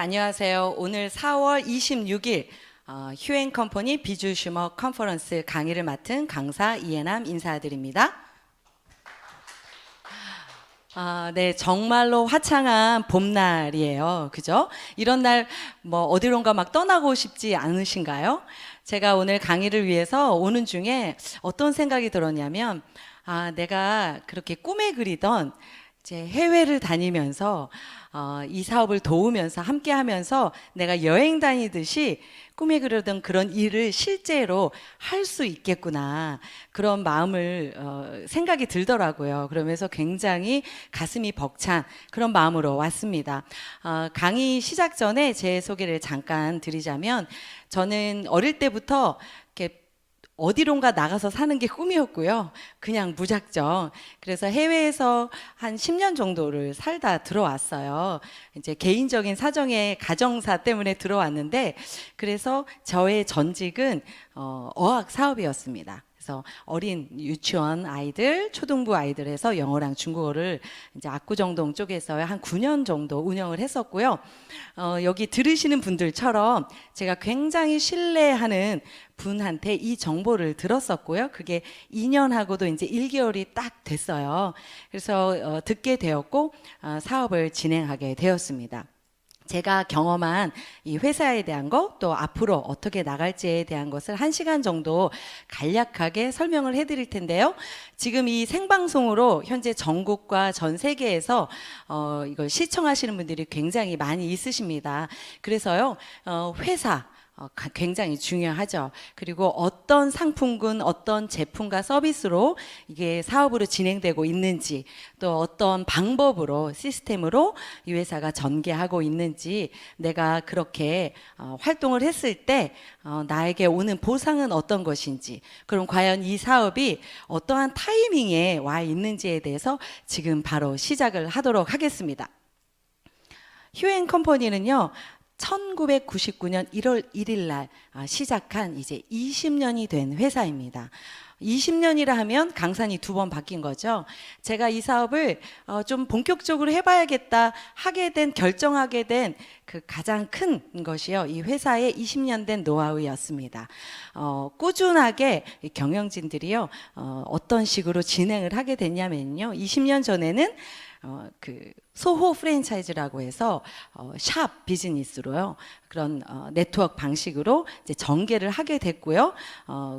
안녕하세요. 오늘 4월 26일 휴앤컴퍼니 비주슈머 컨퍼런스 강의를 맡은 강사 이해남 인사드립니다. 네, 정말로 화창한 봄날이에요. 그죠? 이런 날 뭐 어디론가 막 떠나고 싶지 않으신가요? 제가 오늘 강의를 위해서 오는 중에 어떤 생각이 들었냐면, 내가 그렇게 꿈에 그리던 이제 해외를 다니면서 이 사업을 도우면서 함께 하면서 내가 여행 다니듯이 꿈에 그려던 그런 일을 실제로 할 수 있겠구나, 그런 마음을 생각이 들더라고요. 그러면서 굉장히 가슴이 벅찬 그런 마음으로 왔습니다. 강의 시작 전에 제 소개를 잠깐 드리자면, 저는 어릴 때부터 이렇게 어디론가 나가서 사는 게 꿈이었고요. 그냥 무작정. 그래서 해외에서 한 10년 정도를 살다 들어왔어요. 이제 개인적인 사정에 가정사 때문에 들어왔는데, 그래서 저의 전직은 어학 사업이었습니다. 그래서 어린 유치원 아이들, 초등부 아이들에서 영어랑 중국어를 이제 압구정동 쪽에서 한 9년 정도 운영을 했었고요. 여기 들으시는 분들처럼 제가 굉장히 신뢰하는 분한테 이 정보를 들었었고요. 그게 2년하고도 이제 1개월이 딱 됐어요. 그래서 듣게 되었고 사업을 진행하게 되었습니다. 제가 경험한 이 회사에 대한 것, 또 앞으로 어떻게 나갈지에 대한 것을 1시간 정도 간략하게 설명을 해드릴 텐데요. 지금 이 생방송으로 현재 전국과 전 세계에서 이걸 시청하시는 분들이 굉장히 많이 있으십니다. 그래서요, 회사 굉장히 중요하죠. 그리고 어떤 상품군, 어떤 제품과 서비스로 이게 사업으로 진행되고 있는지, 또 어떤 방법으로, 시스템으로 이 회사가 전개하고 있는지, 내가 그렇게 활동을 했을 때 나에게 오는 보상은 어떤 것인지, 그럼 과연 이 사업이 어떠한 타이밍에 와 있는지에 대해서 지금 바로 시작을 하도록 하겠습니다. 휴앤컴퍼니는요, 1999년 1월 1일 날 시작한 이제 20년이 된 회사입니다. 20년이라 하면 강산이 2번 바뀐 거죠. 제가 이 사업을 좀 본격적으로 해봐야겠다 결정하게 된 그 가장 큰 것이요, 이 회사의 20년 된 노하우였습니다. 꾸준하게 경영진들이요, 어떤 식으로 진행을 하게 됐냐면요, 20년 전에는 그 소호 프랜차이즈라고 해서 샵 비즈니스로요, 그런 네트워크 방식으로 이제 전개를 하게 됐고요.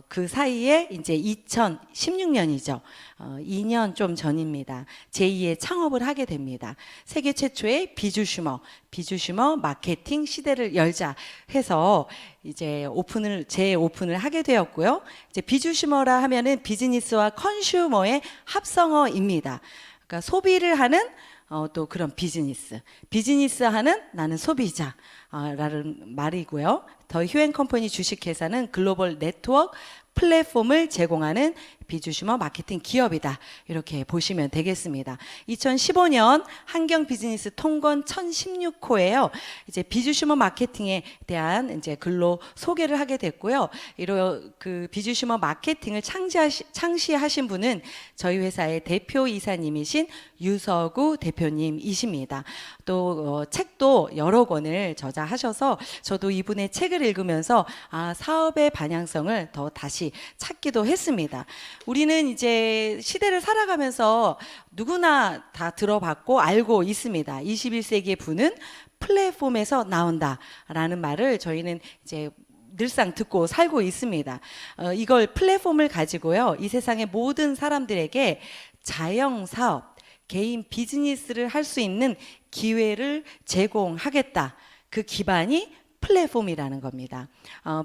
그 사이에 이제 2016년이죠. 2년 좀 전입니다. 제2의 창업을 하게 됩니다. 세계 최초의 비주슈머 마케팅 시대를 열자 해서 이제 재오픈을 하게 되었고요. 이제 비주슈머라 하면은 비즈니스와 컨슈머의 합성어입니다. 그러니까 소비를 하는 또 그런 비즈니스 하는 나는 소비자라는 말이고요. 더 휴앤컴퍼니 주식회사는 글로벌 네트워크 플랫폼을 제공하는 비주슈머 마케팅 기업이다, 이렇게 보시면 되겠습니다. 2015년 한경 비즈니스 통건 1016호에요. 이제 비주슈머 마케팅에 대한 이제 글로 소개를 하게 됐고요. 그 비주슈머 마케팅을 창시하신 분은 저희 회사의 대표 이사님이신 유서구 대표님이십니다. 또 책도 여러 권을 저자하셔서 저도 이분의 책을 읽으면서 사업의 방향성을 더 다시 찾기도 했습니다. 우리는 이제 시대를 살아가면서 누구나 다 들어봤고 알고 있습니다. 21세기의 부는 플랫폼에서 나온다라는 말을 저희는 이제 늘상 듣고 살고 있습니다. 이걸 플랫폼을 가지고요, 이 세상의 모든 사람들에게 자영 사업, 개인 비즈니스를 할 수 있는 기회를 제공하겠다. 그 기반이 플랫폼이라는 겁니다.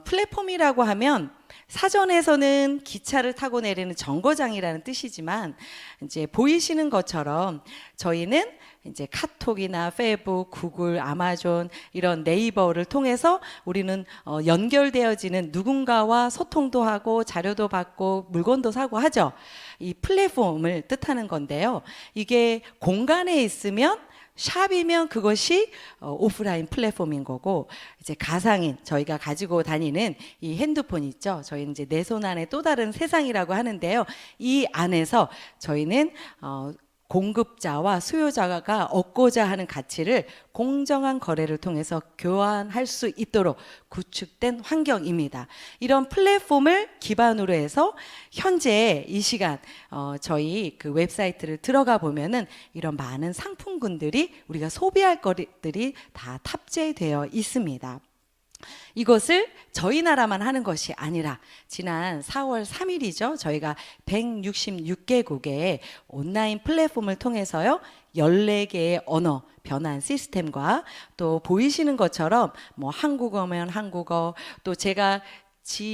플랫폼이라고 하면 사전에서는 기차를 타고 내리는 정거장이라는 뜻이지만, 이제 보이시는 것처럼 저희는 이제 카톡이나 페이북, 구글, 아마존, 이런 네이버를 통해서 우리는 연결되어지는 누군가와 소통도 하고 자료도 받고 물건도 사고 하죠. 이 플랫폼을 뜻하는 건데요. 이게 공간에 있으면 샵이면 그것이 오프라인 플랫폼인 거고, 이제 가상인, 저희가 가지고 다니는 이 핸드폰 있죠. 저희는 이제 내 손 안에 또 다른 세상이라고 하는데요. 이 안에서 저희는 공급자와 수요자가 얻고자 하는 가치를 공정한 거래를 통해서 교환할 수 있도록 구축된 환경입니다. 이런 플랫폼을 기반으로 해서 현재 이 시간 저희 그 웹사이트를 들어가 보면은 이런 많은 상품군들이 우리가 소비할 것들이 다 탑재되어 있습니다. 이것을 저희 나라만 하는 것이 아니라 지난 4월 3일이죠. 저희가 166개국의 온라인 플랫폼을 통해서요. 14개의 언어 변환 시스템과 또 보이시는 것처럼 뭐 한국어면 한국어, 또 제가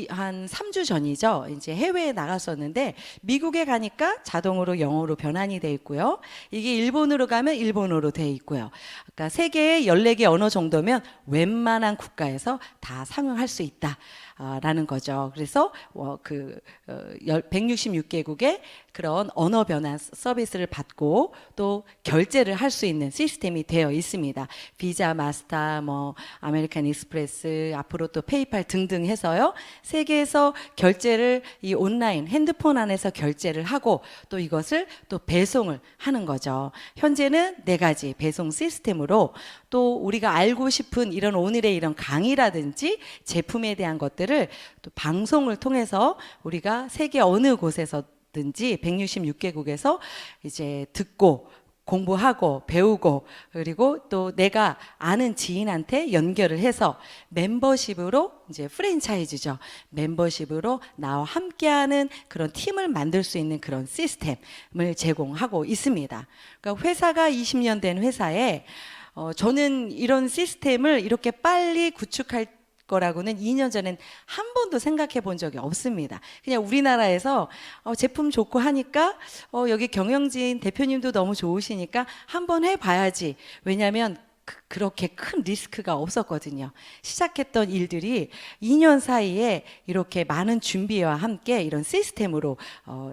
한 3주 전이죠. 이제 해외에 나갔었는데 미국에 가니까 자동으로 영어로 변환이 돼 있고요. 이게 일본으로 가면 일본어로 돼 있고요. 그러니까 세계의 14개 언어 정도면 웬만한 국가에서 다 상용할 수 있다. 라는 거죠. 그래서 166개국의 그런 언어 변환 서비스를 받고 또 결제를 할 수 있는 시스템이 되어 있습니다. 비자, 마스터, 뭐 아메리칸 익스프레스, 앞으로 또 페이팔 등등 해서요. 세계에서 결제를 이 온라인 핸드폰 안에서 결제를 하고 또 이것을 또 배송을 하는 거죠. 현재는 4가지 배송 시스템으로 또 우리가 알고 싶은 이런 오늘의 이런 강의라든지 제품에 대한 것들을 또 방송을 통해서 우리가 세계 어느 곳에서든지 166개국에서 이제 듣고 공부하고 배우고 그리고 또 내가 아는 지인한테 연결을 해서 멤버십으로 이제 프랜차이즈죠. 멤버십으로 나와 함께하는 그런 팀을 만들 수 있는 그런 시스템을 제공하고 있습니다. 그러니까 회사가 20년 된 회사에 저는 이런 시스템을 이렇게 빨리 구축할 거라고는 2년 전엔 한 번도 생각해 본 적이 없습니다. 그냥 우리나라에서 제품 좋고 하니까 여기 경영진 대표님도 너무 좋으시니까 한번 해봐야지. 왜냐하면 그렇게 큰 리스크가 없었거든요. 시작했던 일들이 2년 사이에 이렇게 많은 준비와 함께 이런 시스템으로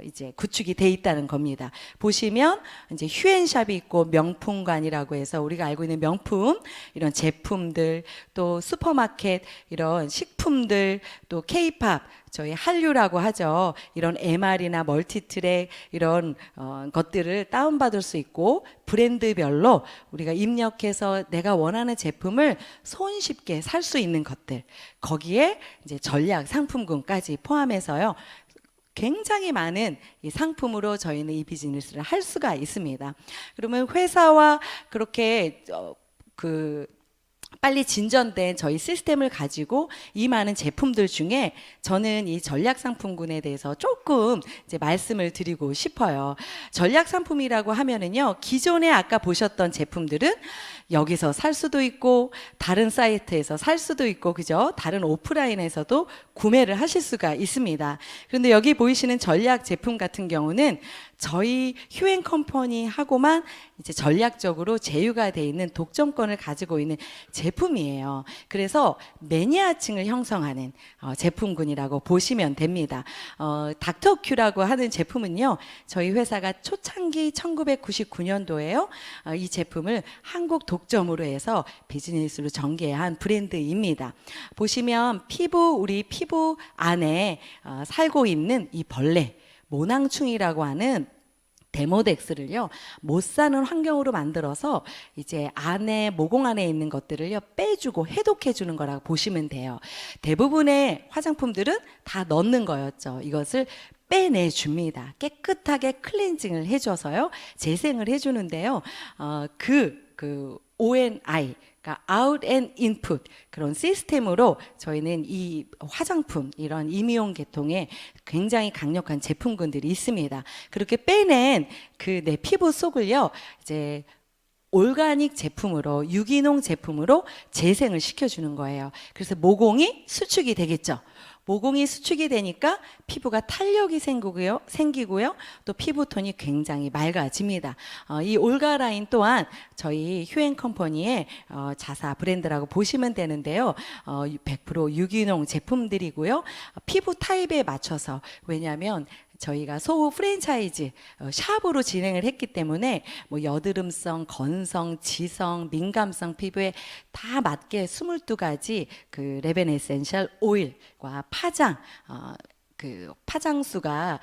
이제 구축이 돼 있다는 겁니다. 보시면 이제 휴엔샵이 있고 명품관이라고 해서 우리가 알고 있는 명품 이런 제품들, 또 슈퍼마켓 이런 식품들, 또 K-팝 저희 한류라고 하죠. 이런 MR이나 멀티트랙 이런 것들을 다운받을 수 있고 브랜드별로 우리가 입력해서 내가 원하는 제품을 손쉽게 살 수 있는 것들, 거기에 이제 전략 상품군까지 포함해서요. 굉장히 많은 이 상품으로 저희는 이 비즈니스를 할 수가 있습니다. 그러면 회사와 그렇게 빨리 진전된 저희 시스템을 가지고 이 많은 제품들 중에 저는 이 전략 상품군에 대해서 조금 이제 말씀을 드리고 싶어요. 전략 상품이라고 하면은요, 기존에 아까 보셨던 제품들은 여기서 살 수도 있고 다른 사이트에서 살 수도 있고 그죠? 다른 오프라인에서도 구매를 하실 수가 있습니다. 그런데 여기 보이시는 전략 제품 같은 경우는 저희 휴엔 컴퍼니하고만 이제 전략적으로 제휴가 돼 있는 독점권을 가지고 있는 제품이에요. 그래서 매니아층을 형성하는 제품군이라고 보시면 됩니다. 닥터큐라고 하는 제품은요, 저희 회사가 초창기 1999년도에요. 이 제품을 한국 독점으로 해서 비즈니스로 전개한 브랜드입니다. 보시면 우리 피부 안에 살고 있는 이 벌레, 모낭충이라고 하는 데모덱스를요, 못 사는 환경으로 만들어서 이제 안에 모공 안에 있는 것들을요 빼주고 해독해 주는 거라고 보시면 돼요. 대부분의 화장품들은 다 넣는 거였죠. 이것을 빼내 줍니다. 깨끗하게 클렌징을 해줘서요 재생을 해주는데요. ONI, 그러니까 Out and Input 그런 시스템으로 저희는 이 화장품 이런 임의용 계통에 굉장히 강력한 제품군들이 있습니다. 그렇게 빼낸 내 피부 속을요 이제 올가닉 제품으로 유기농 제품으로 재생을 시켜주는 거예요. 그래서 모공이 수축이 되겠죠. 모공이 수축이 되니까 피부가 탄력이 생기고요. 또 피부톤이 굉장히 맑아집니다. 이 올가라인 또한 저희 휴엔 컴퍼니의 자사 브랜드라고 보시면 되는데요. 100% 유기농 제품들이고요. 피부 타입에 맞춰서, 왜냐하면 저희가 소호 프랜차이즈 샵으로 진행을 했기 때문에 뭐 여드름성, 건성, 지성, 민감성 피부에 다 맞게 22가지 그 레벤 에센셜 오일과 파장 그 파장수가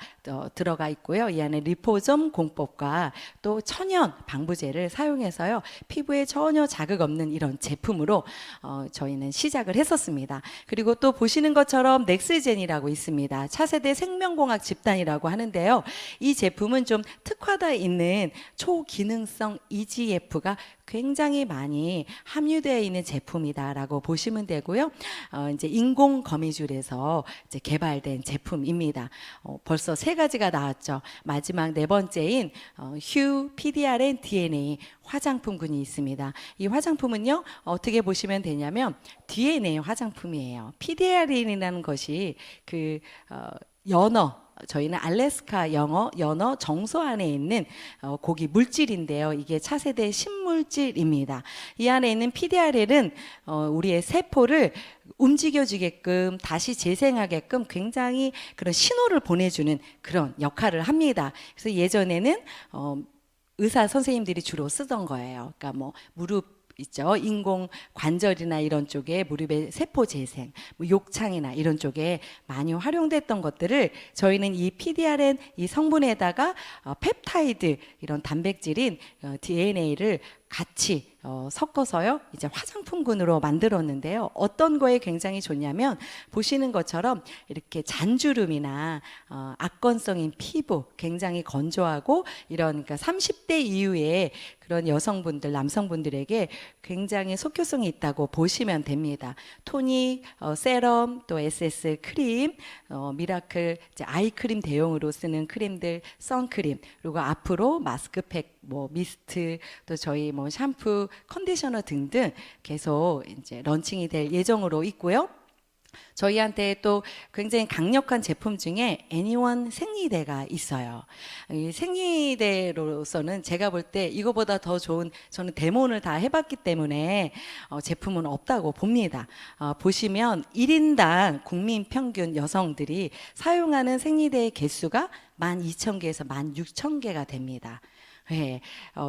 들어가 있고요. 이 안에 리포점 공법과 또 천연 방부제를 사용해서요, 피부에 전혀 자극 없는 이런 제품으로 저희는 시작을 했었습니다. 그리고 또 보시는 것처럼 넥스젠이라고 있습니다. 차세대 생명공학 집단이라고 하는데요. 이 제품은 좀 특화되어 있는 초기능성 EGF가 굉장히 많이 함유되어 있는 제품이다라고 보시면 되고요. 이제 인공 거미줄에서 이제 개발된 제품입니다. 벌써 3가지가 나왔죠. 마지막 4번째인 휴 PDRN DNA 화장품군이 있습니다. 이 화장품은요, 어떻게 보시면 되냐면 DNA 화장품이에요. PDRN이라는 것이 그 연어, 저희는 알래스카 연어 정소 안에 있는 고기 물질인데요. 이게 차세대 신물질입니다. 이 안에 있는 PDRL은 우리의 세포를 움직여주게끔 다시 재생하게끔 굉장히 그런 신호를 보내주는 그런 역할을 합니다. 그래서 예전에는 의사 선생님들이 주로 쓰던 거예요. 그러니까 뭐 무릎 있죠. 인공 관절이나 이런 쪽에 무릎의 세포 재생, 뭐 욕창이나 이런 쪽에 많이 활용됐던 것들을 저희는 이 PDRN 이 성분에다가 펩타이드 이런 단백질인 DNA를 같이 섞어서요, 이제 화장품군으로 만들었는데요. 어떤 거에 굉장히 좋냐면 보시는 것처럼 이렇게 잔주름이나 악건성인 피부 굉장히 건조하고 이런, 그러니까 30대 이후에 그런 여성분들, 남성분들에게 굉장히 속효성이 있다고 보시면 됩니다. 토닉, 세럼, 또 SS 크림, 미라클 이제 아이크림 대용으로 쓰는 크림들, 선크림, 그리고 앞으로 마스크팩, 뭐 미스트, 또 저희 뭐 샴푸, 컨디셔너 등등 계속 이제 런칭이 될 예정으로 있고요. 저희한테 또 굉장히 강력한 제품 중에 애니원 생리대가 있어요. 이 생리대로서는 제가 볼 때 이거보다 더 좋은, 저는 데모를 다 해봤기 때문에 제품은 없다고 봅니다. 보시면 1인당 국민 평균 여성들이 사용하는 생리대의 개수가 12,000개에서 16,000개가 됩니다. 네,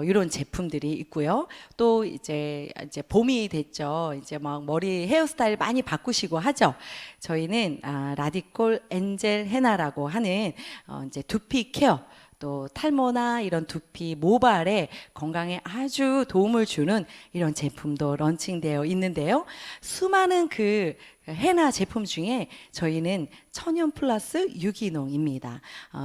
이런 제품들이 있고요. 또 이제 봄이 됐죠. 이제 막 머리 헤어스타일 많이 바꾸시고 하죠. 저희는 라디콜 엔젤 헤나라고 하는 이제 두피 케어, 또 탈모나 이런 두피 모발에 건강에 아주 도움을 주는 이런 제품도 런칭되어 있는데요. 수많은 그 헤나 제품 중에 저희는 천연 플러스 유기농입니다.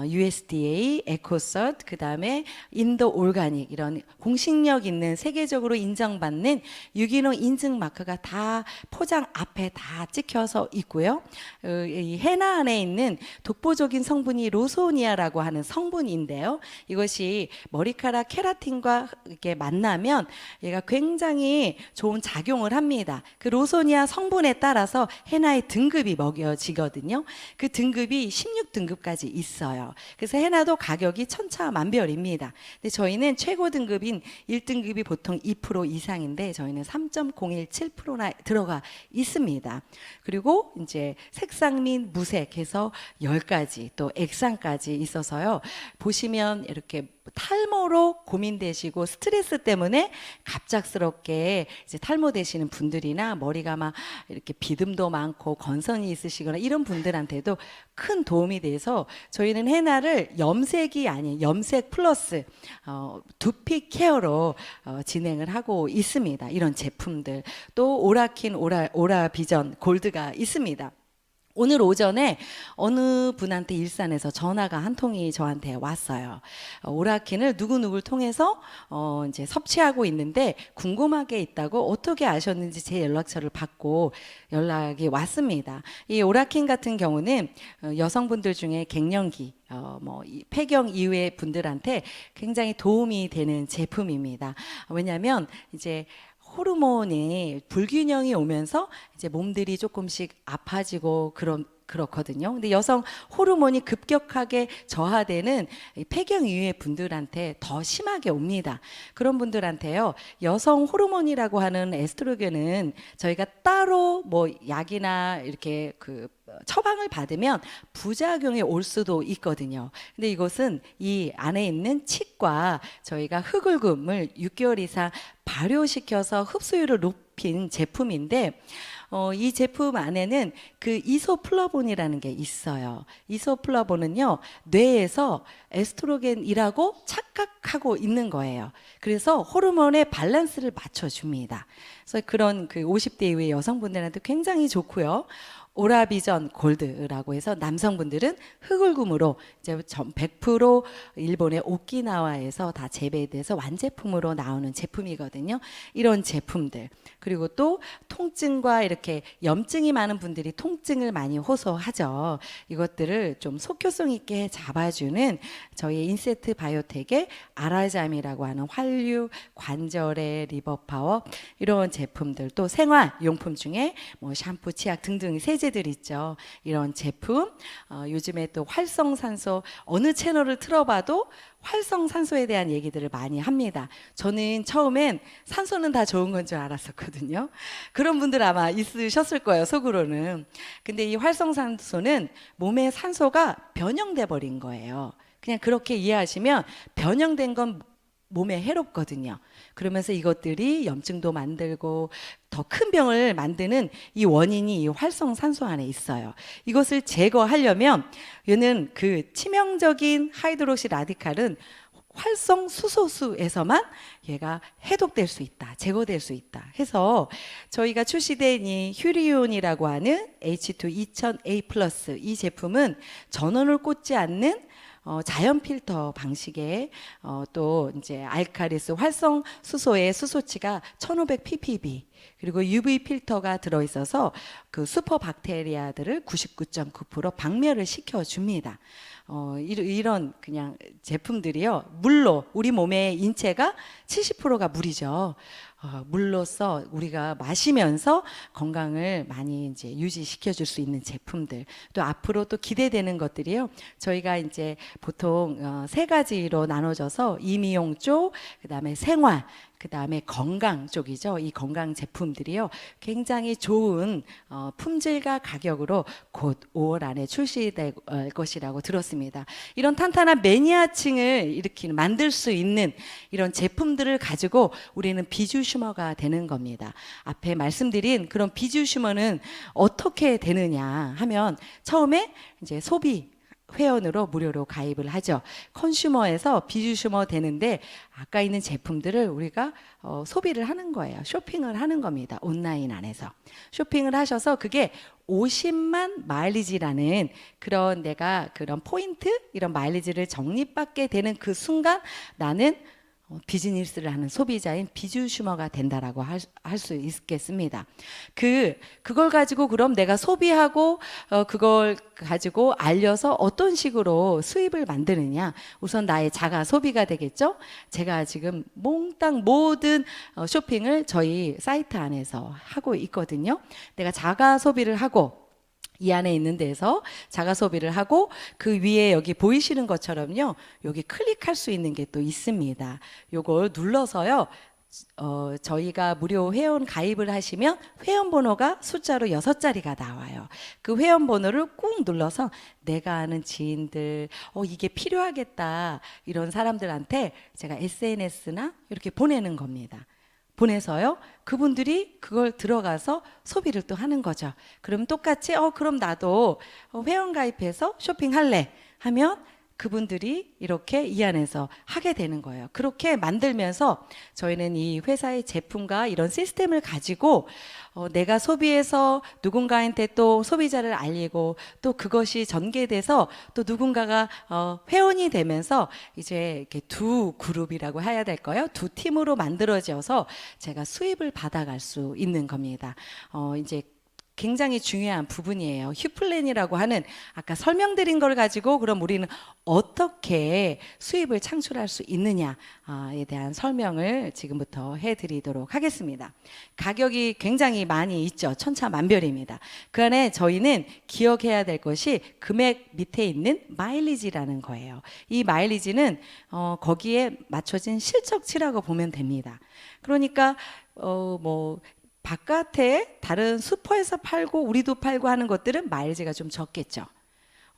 USDA, 에코서트, 그 다음에 인도 올가닉, 이런 공식력 있는 세계적으로 인정받는 유기농 인증 마크가 다 포장 앞에 다 찍혀서 있고요. 이 헤나 안에 있는 독보적인 성분이 로소니아라고 하는 성분인데요. 이것이 머리카락 케라틴과 이렇게 만나면 얘가 굉장히 좋은 작용을 합니다. 그 로소니아 성분에 따라서 헤나의 등급이 먹여지거든요. 그 등급이 16등급까지 있어요. 그래서 헤나도 가격이 천차만별입니다. 근데 저희는 최고 등급인 1등급이 보통 2% 이상인데 저희는 3.017%나 들어가 있습니다. 그리고 이제 색상 및 무색해서 10가지 또 액상까지 있어서요. 보시면 이렇게 탈모로 고민되시고 스트레스 때문에 갑작스럽게 이제 탈모되시는 분들이나 머리가 막 이렇게 비듬도 많고 건선이 있으시거나 이런 분들한테도 큰 도움이 돼서 저희는 헤나를 염색이 아닌 염색 플러스 두피 케어로 진행을 하고 있습니다. 이런 제품들, 또 오라킨 오라 비전 골드가 있습니다. 오늘 오전에 어느 분한테 일산에서 전화가 한 통이 저한테 왔어요. 오라킨을 누구누구를 통해서 이제 섭취하고 있는데 궁금한 게 있다고 어떻게 아셨는지 제 연락처를 받고 연락이 왔습니다. 이 오라킨 같은 경우는 여성분들 중에 갱년기, 뭐 폐경 이후의 분들한테 굉장히 도움이 되는 제품입니다. 왜냐하면 이제 호르몬이 불균형이 오면서 이제 몸들이 조금씩 아파지고 그렇거든요. 근데 여성 호르몬이 급격하게 저하되는 폐경 이후의 분들한테 더 심하게 옵니다. 그런 분들한테요, 여성 호르몬이라고 하는 에스트로겐은 저희가 따로 뭐 약이나 이렇게 그 처방을 받으면 부작용이 올 수도 있거든요. 근데 이것은 이 안에 있는 칡과 저희가 흑울금을 6개월 이상 발효시켜서 흡수율을 높인 제품인데 이 제품 안에는 그 이소플라본이라는 게 있어요. 이소플라본은요, 뇌에서 에스트로겐이라고 착각하고 있는 거예요. 그래서 호르몬의 밸런스를 맞춰줍니다. 그래서 그런 그 50대 이후의 여성분들한테 굉장히 좋고요. 오라비전 골드라고 해서 남성분들은 흑울금으로 이제 100% 일본의 오키나와에서 다 재배돼서 완제품으로 나오는 제품이거든요. 이런 제품들, 그리고 또 통증과 이렇게 염증이 많은 분들이 통증을 많이 호소하죠. 이것들을 좀 속효성 있게 잡아주는 저희 인세트 바이오텍의 아라잠이라고 하는 활류, 관절의 리버파워, 이런 제품들, 또 생활용품 중에 뭐 샴푸, 치약 등등 세제들 있죠. 이런 제품, 요즘에 또 활성산소, 어느 채널을 틀어봐도 활성산소에 대한 얘기들을 많이 합니다. 저는 처음엔 산소는 다 좋은 건 줄 알았었거든요. 그런 분들 아마 있으셨을 거예요, 속으로는. 근데 이 활성산소는 몸의 산소가 변형돼 버린 거예요. 그냥 그렇게 이해하시면, 변형된 건 몸에 해롭거든요. 그러면서 이것들이 염증도 만들고 더 큰 병을 만드는 이 원인이 이 활성산소 안에 있어요. 이것을 제거하려면, 얘는 그 치명적인 하이드록시 라디칼은 활성수소수에서만 얘가 해독될 수 있다, 제거될 수 있다 해서 저희가 출시된 이 휴리온이라고 하는 H2 2000A+ 이 제품은 전원을 꽂지 않는 자연 필터 방식의 또 이제 알카리스 활성 수소의 수소치가 1500 ppb, 그리고 UV 필터가 들어 있어서 그 슈퍼 박테리아들을 99.9% 박멸을 시켜 줍니다. 이런 그냥 제품들이요, 물로 우리 몸의 인체가 70%가 물이죠. 물로써 우리가 마시면서 건강을 많이 이제 유지시켜 줄 수 있는 제품들, 또 앞으로 또 기대되는 것들이요, 저희가 이제 보통 세 가지로 나눠져서 이미용 쪽, 그다음에 생활, 그다음에 건강 쪽이죠. 이 건강 제품들이요, 굉장히 좋은 품질과 가격으로 곧 5월 안에 출시될 것이라고 들었습니다. 이런 탄탄한 매니아층을 일으키는, 만들 수 있는 이런 제품들을 가지고 우리는 비주슈머가 되는 겁니다. 앞에 말씀드린 그런 비주슈머는 어떻게 되느냐 하면, 처음에 이제 소비 회원으로 무료로 가입을 하죠. 컨슈머에서 비주슈머 되는데, 아까 있는 제품들을 우리가 소비를 하는 거예요. 쇼핑을 하는 겁니다. 온라인 안에서 쇼핑을 하셔서 그게 50만 마일리지라는 그런, 내가 그런 포인트, 이런 마일리지를 적립받게 되는 그 순간 나는 비즈니스를 하는 소비자인 비주슈머가 된다라고 할 수 있겠습니다. 그걸 가지고 그럼 내가 소비하고 그걸 가지고 알려서 어떤 식으로 수입을 만드느냐, 우선 나의 자가 소비가 되겠죠. 제가 지금 몽땅 모든 쇼핑을 저희 사이트 안에서 하고 있거든요. 내가 자가 소비를 하고, 이 안에 있는 데서 자가 소비를 하고, 그 위에 여기 보이시는 것처럼요, 여기 클릭할 수 있는 게 또 있습니다. 요걸 눌러서요, 저희가 무료 회원 가입을 하시면 회원 번호가 숫자로 6자리가 나와요. 그 회원 번호를 꾹 눌러서 내가 아는 지인들, 이게 필요하겠다, 이런 사람들한테 제가 SNS나 이렇게 보내는 겁니다. 보내서요, 그분들이 그걸 들어가서 소비를 또 하는 거죠. 그럼 똑같이 그럼 나도 회원 가입해서 쇼핑할래 하면 그분들이 이렇게 이 안에서 하게 되는 거예요. 그렇게 만들면서 저희는 이 회사의 제품과 이런 시스템을 가지고 내가 소비해서 누군가한테 또 소비자를 알리고, 또 그것이 전개돼서 또 누군가가 회원이 되면서 이제 이렇게 두 그룹이라고 해야 될까요? 두 팀으로 만들어져서 제가 수입을 받아갈 수 있는 겁니다. 이제 굉장히 중요한 부분이에요. 휴플랜이라고 하는, 아까 설명드린 걸 가지고 그럼 우리는 어떻게 수입을 창출할 수 있느냐에 대한 설명을 지금부터 해드리도록 하겠습니다. 가격이 굉장히 많이 있죠. 천차만별입니다. 그 안에 저희는 기억해야 될 것이 금액 밑에 있는 마일리지라는 거예요. 이 마일리지는 거기에 맞춰진 실적치라고 보면 됩니다. 그러니까 바깥에 다른 슈퍼에서 팔고 우리도 팔고 하는 것들은 마일리지가 좀 적겠죠.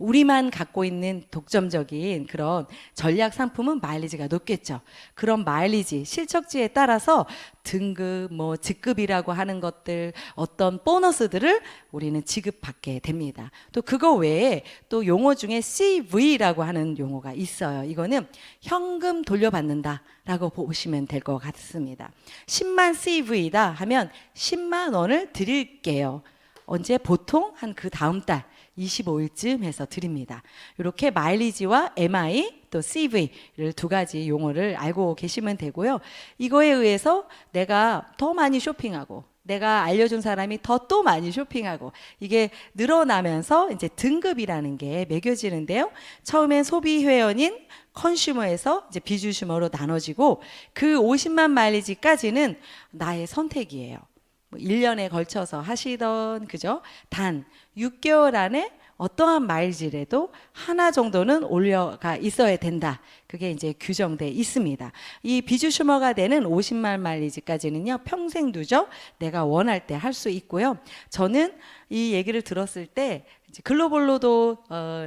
우리만 갖고 있는 독점적인 그런 전략 상품은 마일리지가 높겠죠. 그런 마일리지 실적지에 따라서 등급, 뭐 직급이라고 하는 것들, 어떤 보너스들을 우리는 지급받게 됩니다. 또 그거 외에 또 용어 중에 CV라고 하는 용어가 있어요. 이거는 현금 돌려받는다라고 보시면 될 것 같습니다. 10만 CV다 하면 10만 원을 드릴게요. 언제? 보통 한 그 다음 달 25일쯤 해서 드립니다. 이렇게 마일리지와 MI 또 CV를 두 가지 용어를 알고 계시면 되고요. 이거에 의해서 내가 더 많이 쇼핑하고 내가 알려준 사람이 더 또 많이 쇼핑하고 이게 늘어나면서 이제 등급이라는 게 매겨지는데요. 처음엔 소비 회원인 컨슈머에서 이제 비주슈머로 나눠지고 그 50만 마일리지까지는 나의 선택이에요. 1년에 걸쳐서 하시던 그죠? 단 6개월 안에 어떠한 마일지라도 하나 정도는 올려가 있어야 된다. 그게 이제 규정돼 있습니다. 이 비주슈머가 되는 50만 마일리지까지는요, 평생 누적 내가 원할 때 할 수 있고요. 저는 이 얘기를 들었을 때 이제 글로벌로도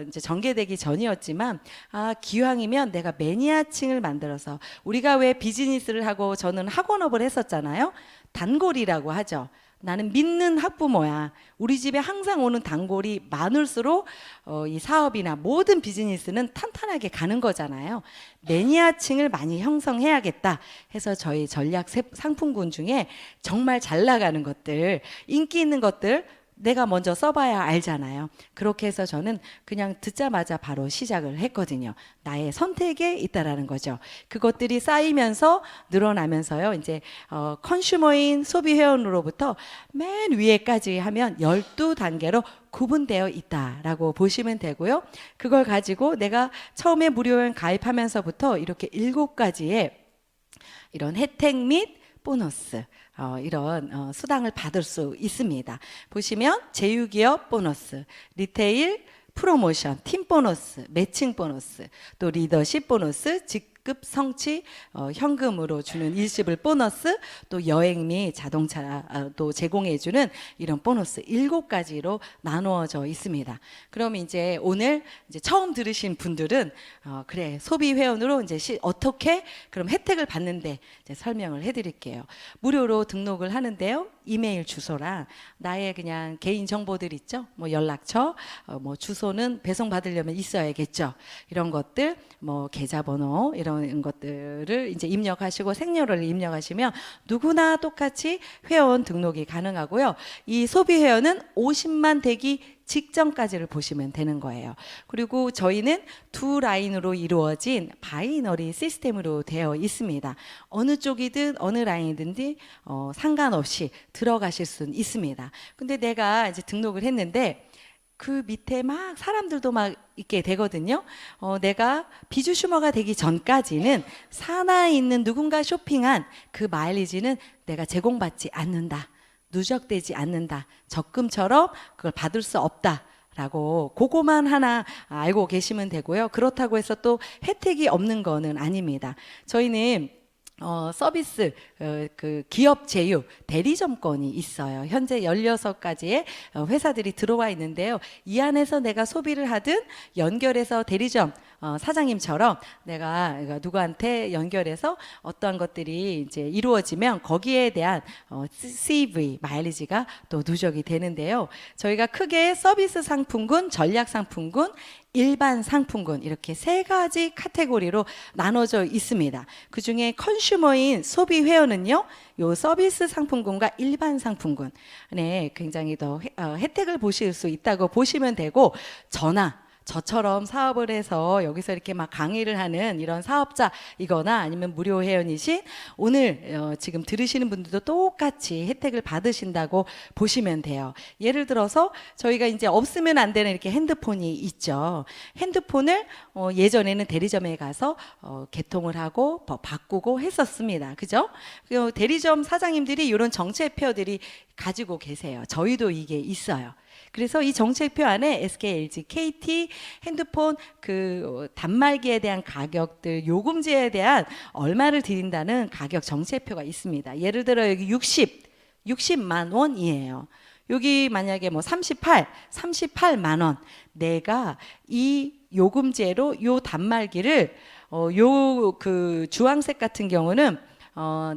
이제 전개되기 전이었지만 기왕이면 내가 매니아층을 만들어서 우리가 왜 비즈니스를 하고 저는 학원업을 했었잖아요. 단골이라고 하죠. 나는 믿는 학부모야. 우리 집에 항상 오는 단골이 많을수록 이 사업이나 모든 비즈니스는 탄탄하게 가는 거잖아요. 매니아층을 많이 형성해야겠다 해서 저희 전략 상품군 중에 정말 잘 나가는 것들, 인기 있는 것들 내가 먼저 써봐야 알잖아요. 그렇게 해서 저는 그냥 듣자마자 바로 시작을 했거든요. 나의 선택에 있다라는 거죠. 그것들이 쌓이면서 늘어나면서요. 이제 컨슈머인 소비 회원으로부터 맨 위에까지 하면 12단계로 구분되어 있다라고 보시면 되고요. 그걸 가지고 내가 처음에 무료회원 가입하면서부터 이렇게 7가지의 이런 혜택 및 보너스 이런 수당을 받을 수 있습니다. 보시면 제휴기업 보너스, 리테일 프로모션, 팀 보너스, 매칭 보너스, 또 리더십 보너스, 직급 성취 현금으로 주는 일시불 보너스, 또 여행 및 자동차도 제공해주는 이런 보너스 7가지로 나누어져 있습니다. 그럼 이제 오늘 이제 처음 들으신 분들은 그래 소비 회원으로 이제 어떻게 그럼 혜택을 받는데 이제 설명을 해드릴게요. 무료로 등록을 하는데요. 이메일 주소랑 나의 그냥 개인 정보들 있죠. 뭐 연락처, 뭐 주소는 배송 받으려면 있어야겠죠. 이런 것들, 뭐 계좌번호 이런 것들을 이제 입력하시고 생년월일 입력하시면 누구나 똑같이 회원 등록이 가능하고요. 이 소비 회원은 50만 되기 직전까지를 보시면 되는 거예요. 그리고 저희는 두 라인으로 이루어진 바이너리 시스템으로 되어 있습니다. 어느 쪽이든 어느 라인이든지 상관없이 들어가실 수는 있습니다. 근데 내가 이제 등록을 했는데 그 밑에 막 사람들도 막 있게 되거든요. 내가 비주슈머가 되기 전까지는 산하에 있는 누군가 쇼핑한 그 마일리지는 내가 제공받지 않는다. 누적되지 않는다. 적금처럼 그걸 받을 수 없다. 라고 그거만 하나 알고 계시면 되고요. 그렇다고 해서 또 혜택이 없는 거는 아닙니다. 저희는 서비스 그 기업 제휴 대리점권이 있어요. 현재 16가지의 회사들이 들어와 있는데요. 이 안에서 내가 소비를 하든 연결해서 대리점 사장님처럼 내가 누구한테 연결해서 어떠한 것들이 이제 이루어지면 거기에 대한 CV 마일리지가 또 누적이 되는데요. 저희가 크게 서비스 상품군, 전략 상품군, 일반 상품군 이렇게 3가지 카테고리로 나눠져 있습니다. 그 중에 컨슈머인 소비 회원은요, 요 서비스 상품군과 일반 상품군에 굉장히 더 혜택을 보실 수 있다고 보시면 되고, 저처럼 사업을 해서 여기서 이렇게 막 강의를 하는 이런 사업자이거나 아니면 무료 회원이신 오늘 지금 들으시는 분들도 똑같이 혜택을 받으신다고 보시면 돼요. 예를 들어서 저희가 이제 없으면 안 되는 이렇게 핸드폰이 있죠. 핸드폰을 예전에는 대리점에 가서 개통을 하고 바꾸고 했었습니다. 그죠? 대리점 사장님들이 이런 정책표들이 가지고 계세요. 저희도 이게 있어요. 그래서 이 정책표 안에 SK, LG, KT 핸드폰 그 단말기에 대한 가격들, 요금제에 대한 얼마를 드린다는 가격 정책표가 있습니다. 예를 들어 여기 60만 원이에요. 여기 만약에 뭐 38만 원. 내가 이 요금제로 요 단말기를 요 그 주황색 같은 경우는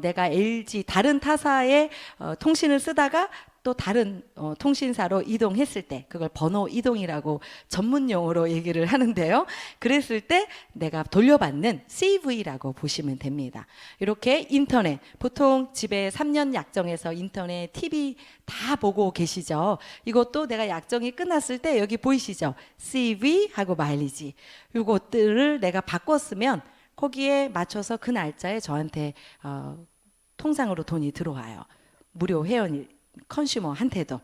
내가 LG 다른 타사의 통신을 쓰다가 또 다른 통신사로 이동했을 때 그걸 번호 이동이라고 전문 용어로 얘기를 하는데요. 그랬을 때 내가 돌려받는 CV라고 보시면 됩니다. 이렇게 인터넷, 보통 집에 3년 약정해서 인터넷, TV 다 보고 계시죠. 이것도 내가 약정이 끝났을 때 여기 보이시죠? CV 하고 마일리지. 이것들을 내가 바꿨으면 거기에 맞춰서 그 날짜에 저한테 통장으로 돈이 들어와요. 무료 회원 컨슈머한테도.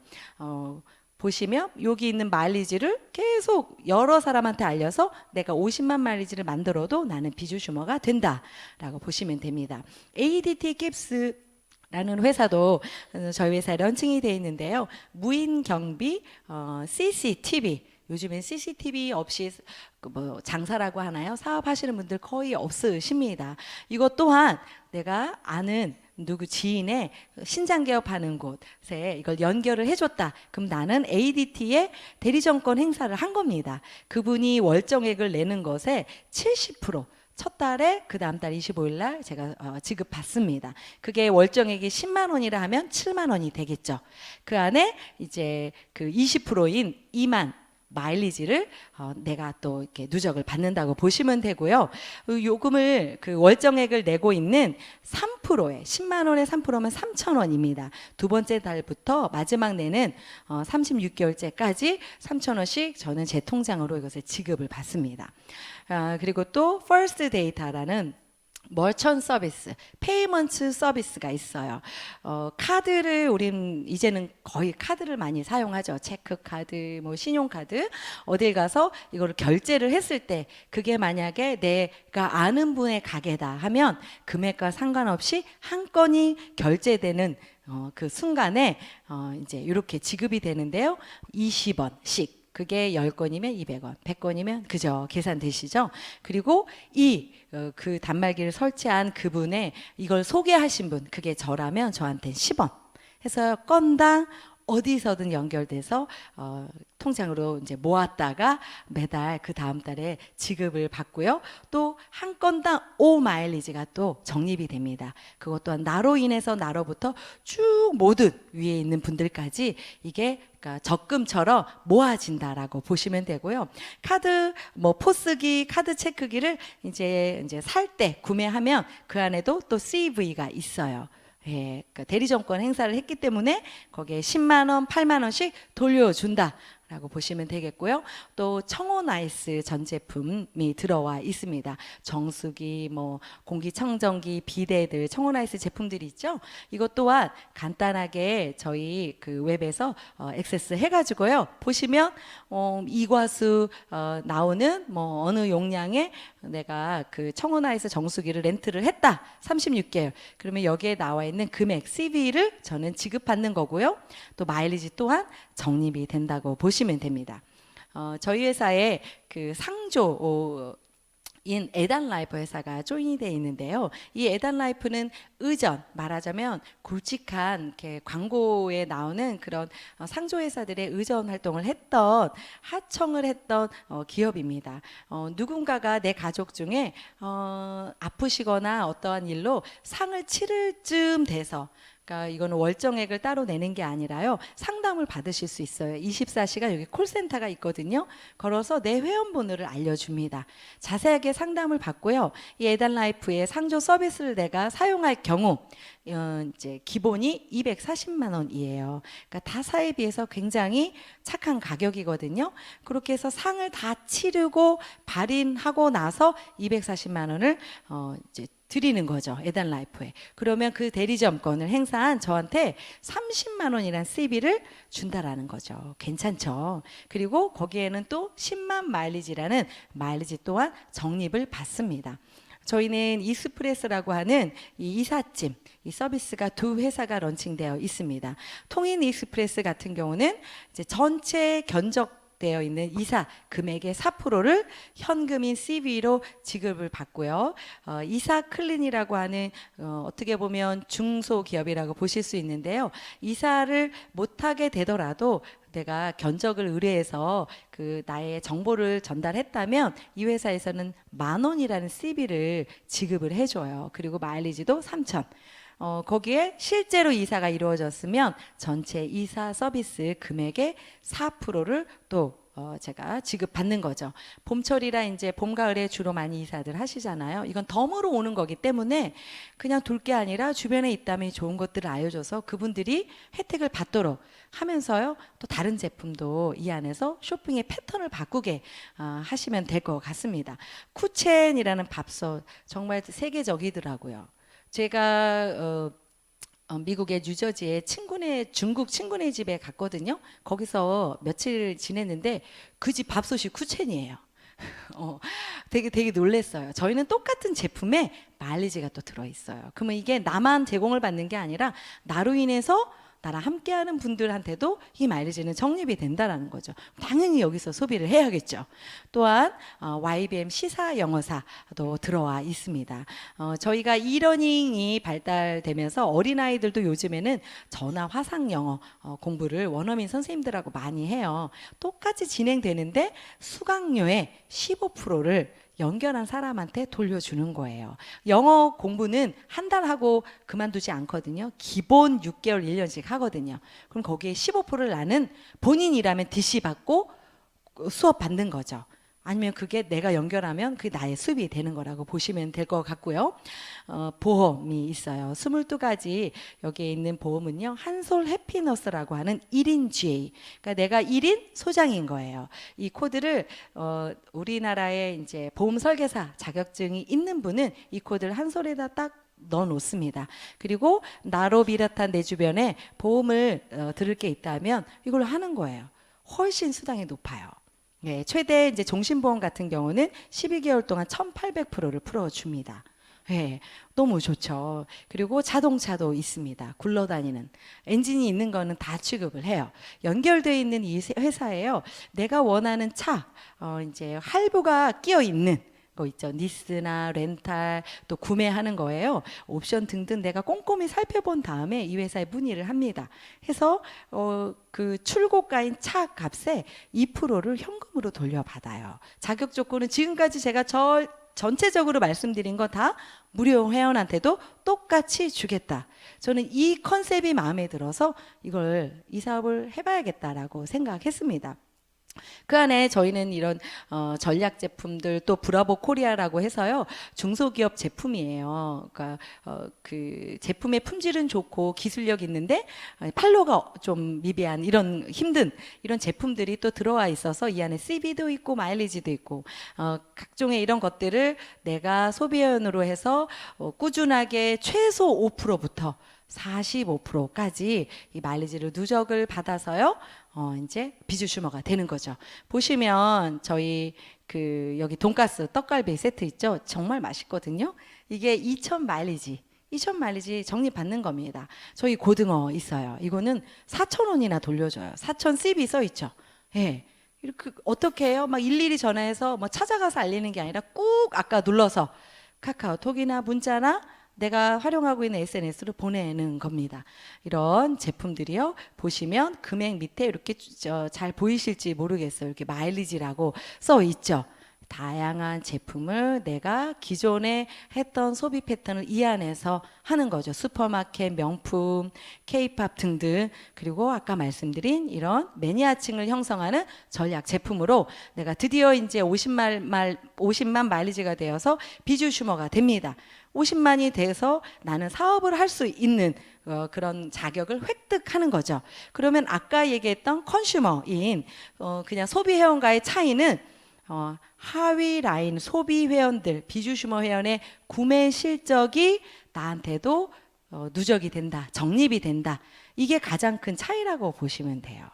보시면 여기 있는 마일리지를 계속 여러 사람한테 알려서 내가 50만 마일리지를 만들어도 나는 비주슈머가 된다라고 보시면 됩니다. ADT 깁스 라는 회사도 저희 회사에 런칭이 되어 있는데요. 무인 경비 CCTV, 요즘엔 CCTV 없이 뭐 장사라고 하나요? 사업하시는 분들 거의 없으십니다. 이것 또한 내가 아는 누구 지인의 신장 개업하는 곳에 이걸 연결을 해줬다. 그럼 나는 ADT에 대리점권 행사를 한 겁니다. 그분이 월정액을 내는 것에 70%, 첫 달에 그 다음 달 25일 날 제가 지급받습니다. 그게 월정액이 10만 원이라 하면 7만 원이 되겠죠. 그 안에 이제 그 20%인 2만 마일리지를 내가 또 이렇게 누적을 받는다고 보시면 되고요. 요금을 그 월정액을 내고 있는 3%에 10만 원에 3%면 3천 원입니다. 두 번째 달부터 마지막 내는 36개월째까지 3천 원씩 저는 제 통장으로 이것을 지급을 받습니다. 그리고 또 퍼스트 데이터라는 멀천 서비스, 페이먼트 서비스가 있어요. 카드를 우린 이제는 거의 카드를 많이 사용하죠. 체크 카드, 뭐 신용 카드 어딜 가서 이거를 결제를 했을 때 그게 만약에 내가 아는 분의 가게다 하면 금액과 상관없이 한 건이 결제되는 그 순간에 이제 이렇게 지급이 되는데요. 20원씩. 그게 10건이면 200원, 100건이면 그죠? 계산되시죠? 그리고 그 단말기를 설치한 그분의 이걸 소개하신 분, 그게 저라면 저한테 10원 해서 건당 어디서든 연결돼서 통장으로 이제 모았다가 매달 그 다음 달에 지급을 받고요. 또 한 건당 5마일리지가 또 적립이 됩니다. 그것 또한 나로 인해서 나로부터 쭉 모든 위에 있는 분들까지 이게 그러니까 적금처럼 모아진다라고 보시면 되고요. 카드 뭐 포스기, 카드 체크기를 이제 살 때 구매하면 그 안에도 또 CV가 있어요. 예, 그러니까 대리점권 행사를 했기 때문에 거기에 10만 원, 8만 원씩 돌려준다. 라고 보시면 되겠고요. 또 청호나이스 전 제품이 들어와 있습니다. 정수기, 뭐 공기청정기, 비데들, 청호나이스 제품들이 있죠. 이것 또한 간단하게 저희 그 웹에서 액세스 해가지고요. 보시면 이과수 나오는 뭐 어느 용량의 내가 그 청호나이스 정수기를 렌트를 했다. 36개월. 그러면 여기에 나와 있는 금액 CV를 저는 지급받는 거고요. 또 마일리지 또한 적립이 된다고 보시면 됩니다. 저희 회사에 그 상조인 에단라이프 회사가 조인이 되어 있는데요. 이 에단라이프는 의전, 말하자면 굵직한 이렇게 광고에 나오는 그런 상조 회사들의 의전 활동을 했던 하청을 했던 기업입니다. 누군가가 내 가족 중에 아프시거나 어떠한 일로 상을 치를 쯤 돼서 그러니까 이거는 월정액을 따로 내는 게 아니라요. 상담을 받으실 수 있어요. 24시간 여기 콜센터가 있거든요. 걸어서 내 회원번호를 알려줍니다. 자세하게 상담을 받고요. 이 에단라이프의 상조 서비스를 내가 사용할 경우 이제 기본이 240만 원이에요. 그러니까 타사에 비해서 굉장히 착한 가격이거든요. 그렇게 해서 상을 다 치르고 발인하고 나서 240만 원을 이제 드리는 거죠. 에단라이프에. 그러면 그 대리점권을 행사한 저한테 30만 원이라는 CV를 준다라는 거죠. 괜찮죠. 그리고 거기에는 또 10만 마일리지라는 마일리지 또한 적립을 받습니다. 저희는 이스프레스라고 하는 이 이삿짐, 이 서비스가 두 회사가 런칭되어 있습니다. 통인 이스프레스 같은 경우는 이제 전체 견적 기록되어 있는 이사 금액의 4%를 현금인 CB로 지급을 받고요. 이사 클린이라고 하는 어떻게 보면 중소기업이라고 보실 수 있는데요. 이사를 못하게 되더라도 내가 견적을 의뢰해서 그 나의 정보를 전달했다면 이 회사에서는 10,000원이라는 CB를 지급을 해줘요. 그리고 마일리지도 3,000. 거기에 실제로 이사가 이루어졌으면 전체 이사 서비스 금액의 4%를 또 제가 지급받는 거죠. 봄철이라 이제 봄, 가을에 주로 많이 이사들 하시잖아요. 이건 덤으로 오는 거기 때문에 그냥 둘 게 아니라 주변에 있다면 좋은 것들을 알려줘서 그분들이 혜택을 받도록 하면서요. 또 다른 제품도 이 안에서 쇼핑의 패턴을 바꾸게 하시면 될 것 같습니다. 쿠첸이라는 밥솥 정말 세계적이더라고요. 제가 미국의 뉴저지에 중국 친구네 집에 갔거든요. 거기서 며칠 지냈는데 그 집 밥솥이 쿠첸이에요. 되게 놀랬어요. 저희는 똑같은 제품에 마일리지가 또 들어있어요. 그러면 이게 나만 제공을 받는 게 아니라 나로 인해서 나랑 함께하는 분들한테도 이 마일리지는 적립이 된다라는 거죠. 당연히 여기서 소비를 해야겠죠. 또한 YBM 시사 영어사도 들어와 있습니다. 저희가 이러닝이 발달되면서 어린아이들도 요즘에는 전화 화상 영어 공부를 원어민 선생님들하고 많이 해요. 똑같이 진행되는데 수강료의 15%를 연결한 사람한테 돌려주는 거예요. 영어 공부는 한 달 하고 그만두지 않거든요. 기본 6개월 1년씩 하거든요. 그럼 거기에 15%를 나는 본인이라면 DC 받고 수업 받는 거죠. 아니면 그게 내가 연결하면 그게 나의 수입이 되는 거라고 보시면 될 것 같고요. 보험이 있어요. 22가지 여기에 있는 보험은요. 한솔 해피너스라고 하는 1인 GA. 그러니까 내가 1인 소장인 거예요. 이 코드를 우리나라에 이제 보험 설계사 자격증이 있는 분은 이 코드를 한솔에다 딱 넣어 놓습니다. 그리고 나로 비롯한 내 주변에 보험을 들을 게 있다면 이걸 하는 거예요. 훨씬 수당이 높아요. 네, 최대 이제 종신보험 같은 경우는 12개월 동안 1,800%를 풀어줍니다. 네, 너무 좋죠. 그리고 자동차도 있습니다. 굴러다니는 엔진이 있는 거는 다 취급을 해요. 연결되어 있는 이 회사예요. 내가 원하는 차, 이제 할부가 끼어 있는 거 있죠. 리스나 렌탈 또 구매하는 거예요. 옵션 등등 내가 꼼꼼히 살펴본 다음에 이 회사에 문의를 합니다. 해서 그 출고가인 차 값에 2%를 현금으로 돌려받아요. 자격 조건은 지금까지 제가 전체적으로 말씀드린 거 다 무료 회원한테도 똑같이 주겠다. 저는 이 컨셉이 마음에 들어서 이 사업을 해봐야겠다라고 생각했습니다. 그 안에 저희는 이런 전략 제품들 또 브라보 코리아라고 해서요 중소기업 제품이에요. 그러니까 그 제품의 품질은 좋고 기술력 있는데 판로가 좀 미비한 이런 힘든 이런 제품들이 또 들어와 있어서 이 안에 CB도 있고 마일리지도 있고 각종의 이런 것들을 내가 소비원으로 해서 꾸준하게 최소 5%부터 45%까지 이 마일리지를 누적을 받아서요. 이제 비주슈머가 되는 거죠. 보시면 저희 여기 돈가스 떡갈비 세트 있죠. 정말 맛있거든요. 이게 2,000 마일리지. 2,000 마일리지 적립받는 겁니다. 저희 고등어 있어요. 이거는 4,000원이나 돌려줘요. 4,000 CB 써 있죠. 예. 이렇게 어떻게 해요? 막 일일이 전화해서 뭐 찾아가서 알리는 게 아니라 꾹 아까 눌러서 카카오톡이나 문자나 내가 활용하고 있는 SNS로 보내는 겁니다. 이런 제품들이요. 보시면 금액 밑에 이렇게 잘 보이실지 모르겠어요. 이렇게 마일리지라고 써 있죠. 다양한 제품을 내가 기존에 했던 소비 패턴을 이 안에서 하는 거죠. 슈퍼마켓, 명품, K-팝 등등. 그리고 아까 말씀드린 이런 매니아층을 형성하는 전략 제품으로 내가 드디어 이제 50만 마일리지가 되어서 비주슈머가 됩니다. 50만이 돼서 나는 사업을 할 수 있는 그런 자격을 획득하는 거죠. 그러면 아까 얘기했던 컨슈머인 그냥 소비 회원과의 차이는 하위 라인 소비 회원들, 비주슈머 회원의 구매 실적이 나한테도 누적이 된다, 적립이 된다. 이게 가장 큰 차이라고 보시면 돼요.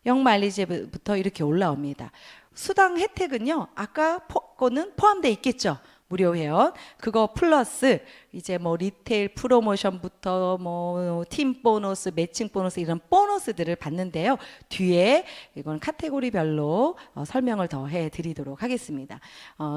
0 마일리지부터 이렇게 올라옵니다. 수당 혜택은요, 아까 거는 포함되어 있겠죠. 무료 회원. 그거 플러스 이제 뭐 리테일 프로모션부터 뭐 팀 보너스, 매칭 보너스 이런 보너스들을 받는데요. 뒤에 이건 카테고리별로 설명을 더 해드리도록 하겠습니다.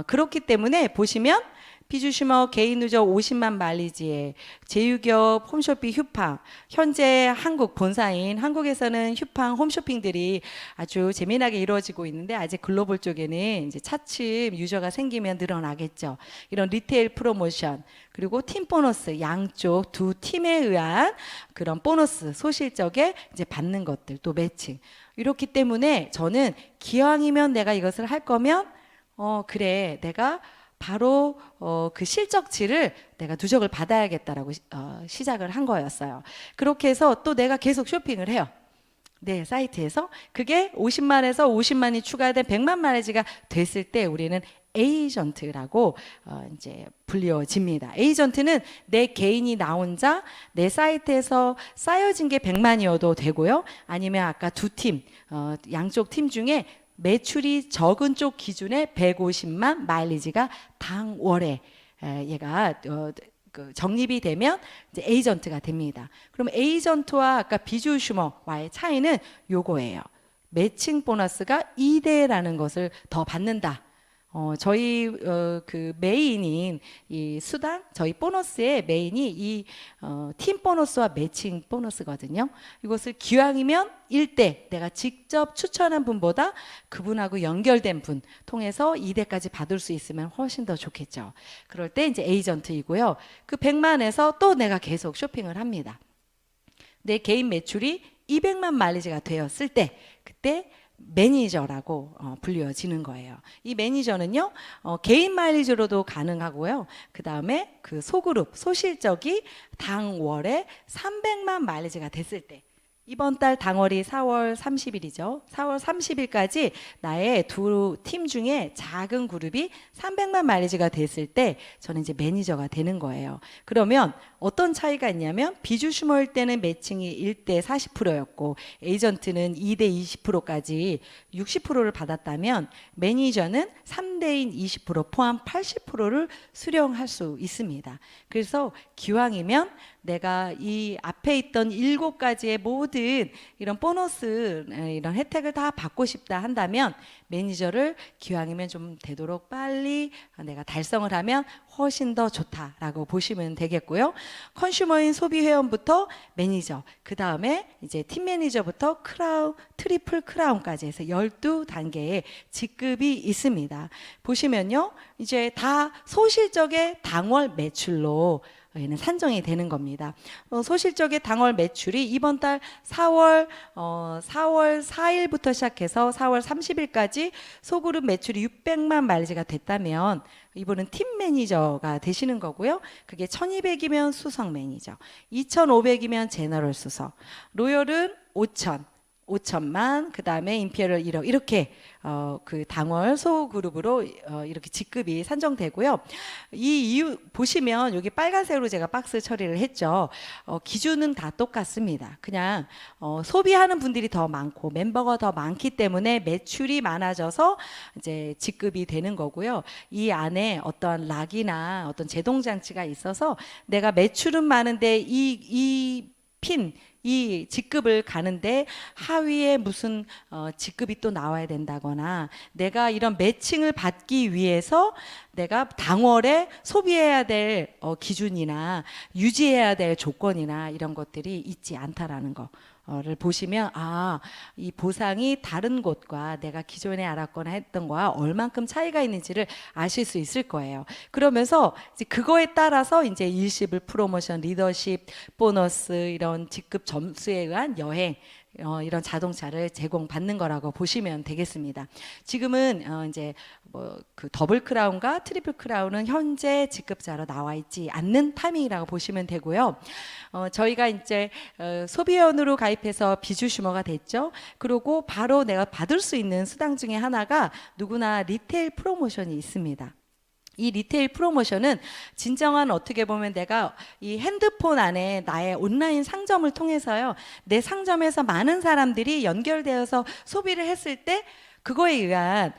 그렇기 때문에 보시면 비주슈머 개인 누적 50만 마일리지에 제휴기업 홈쇼핑 휴팡, 현재 한국 본사인 한국에서는 휴팡 홈쇼핑들이 아주 재미나게 이루어지고 있는데 아직 글로벌 쪽에는 이제 차츰 유저가 생기면 늘어나겠죠. 이런 리테일 프로모션 그리고 팀 보너스 양쪽 두 팀에 의한 그런 보너스 소실적에 이제 받는 것들 또 매칭 이렇기 때문에 저는 기왕이면 내가 이것을 할 거면 그래 내가 바로 그 실적치를 내가 누적을 받아야겠다라고 시작을 한 거였어요. 그렇게 해서 또 내가 계속 쇼핑을 해요. 네, 사이트에서 그게 50만에서 50만이 추가된 100만 마일리지가 됐을 때 우리는 에이전트라고 이제 불려집니다. 에이전트는 내 개인이 나 혼자 내 사이트에서 쌓여진 게 100만이어도 되고요. 아니면 아까 두 팀, 양쪽 팀 중에 매출이 적은 쪽 기준에 150만 마일리지가 당월에 얘가 정립이 되면 이제 에이전트가 됩니다. 그럼 에이전트와 아까 비주슈머와의 차이는 요거예요. 매칭 보너스가 2대라는 것을 더 받는다. 저희 그 메인인 이 수당 저희 보너스의 메인이 이 팀 보너스와 매칭 보너스거든요. 이것을 기왕이면 1대 내가 직접 추천한 분보다 그분하고 연결된 분 통해서 2대까지 받을 수 있으면 훨씬 더 좋겠죠. 그럴 때 이제 에이전트이고요. 그 100만에서 또 내가 계속 쇼핑을 합니다. 내 개인 매출이 200만 마일리지가 되었을 때 그때 매니저라고 불려지는 거예요. 이 매니저는요 개인 마일리지로도 가능하고요. 그 다음에 그 소그룹 소실적이 당월에 300만 마일리지가 됐을 때 이번 달 당월이 4월 30일이죠. 4월 30일까지 나의 두 팀 중에 작은 그룹이 300만 마일리지가 됐을 때 저는 이제 매니저가 되는 거예요. 그러면 어떤 차이가 있냐면 비주슈머일 때는 매칭이 1대 40%였고 에이전트는 2대 20%까지 60%를 받았다면 매니저는 3대인 20% 포함 80%를 수령할 수 있습니다. 그래서 기왕이면 내가 이 앞에 있던 7가지의 모든 이런 보너스 이런 혜택을 다 받고 싶다 한다면 매니저를 기왕이면 좀 되도록 빨리 내가 달성을 하면 훨씬 더 좋다라고 보시면 되겠고요. 컨슈머인 소비 회원부터 매니저, 그 다음에 이제 팀 매니저부터 크라운, 트리플 크라운까지 해서 12단계의 직급이 있습니다. 보시면요, 이제 다 소실적의 당월 매출로 얘는 산정이 되는 겁니다. 소실적의 당월 매출이 이번 달 4월 4일부터 시작해서 4월 30일까지 소그룹 매출이 600만 마일리지가 됐다면 이분은 팀 매니저가 되시는 거고요. 그게 1200이면 수석 매니저, 2500이면 제너럴 수석, 로열은 5천만, 그 다음에 임페리얼 1억 이렇게 그 당월 소그룹으로 이렇게 직급이 산정되고요. 이 이유 보시면 여기 빨간색으로 제가 박스 처리를 했죠. 기준은 다 똑같습니다. 그냥 소비하는 분들이 더 많고 멤버가 더 많기 때문에 매출이 많아져서 이제 직급이 되는 거고요. 이 안에 어떤 락이나 어떤 제동 장치가 있어서 내가 매출은 많은데 이 직급을 가는데 하위에 무슨 직급이 또 나와야 된다거나 내가 이런 매칭을 받기 위해서 내가 당월에 소비해야 될 기준이나 유지해야 될 조건이나 이런 것들이 있지 않다라는 거를 보시면 이 보상이 다른 곳과 내가 기존에 알았거나 했던 거와 얼만큼 차이가 있는지를 아실 수 있을 거예요. 그러면서 이제 그거에 따라서 이제 일시불 프로모션, 리더십, 보너스 이런 직급 점수에 의한 여행 이런 자동차를 제공받는 거라고 보시면 되겠습니다. 지금은 이제 뭐 그 더블 크라운과 트리플 크라운은 현재 직급자로 나와 있지 않는 타이밍이라고 보시면 되고요. 저희가 이제 소비원으로 가입해서 비주슈머가 됐죠. 그리고 바로 내가 받을 수 있는 수당 중에 하나가 누구나 리테일 프로모션이 있습니다. 이 리테일 프로모션은 진정한 어떻게 보면 내가 이 핸드폰 안에 나의 온라인 상점을 통해서요, 내 상점에서 많은 사람들이 연결되어서 소비를 했을 때 그거에 의한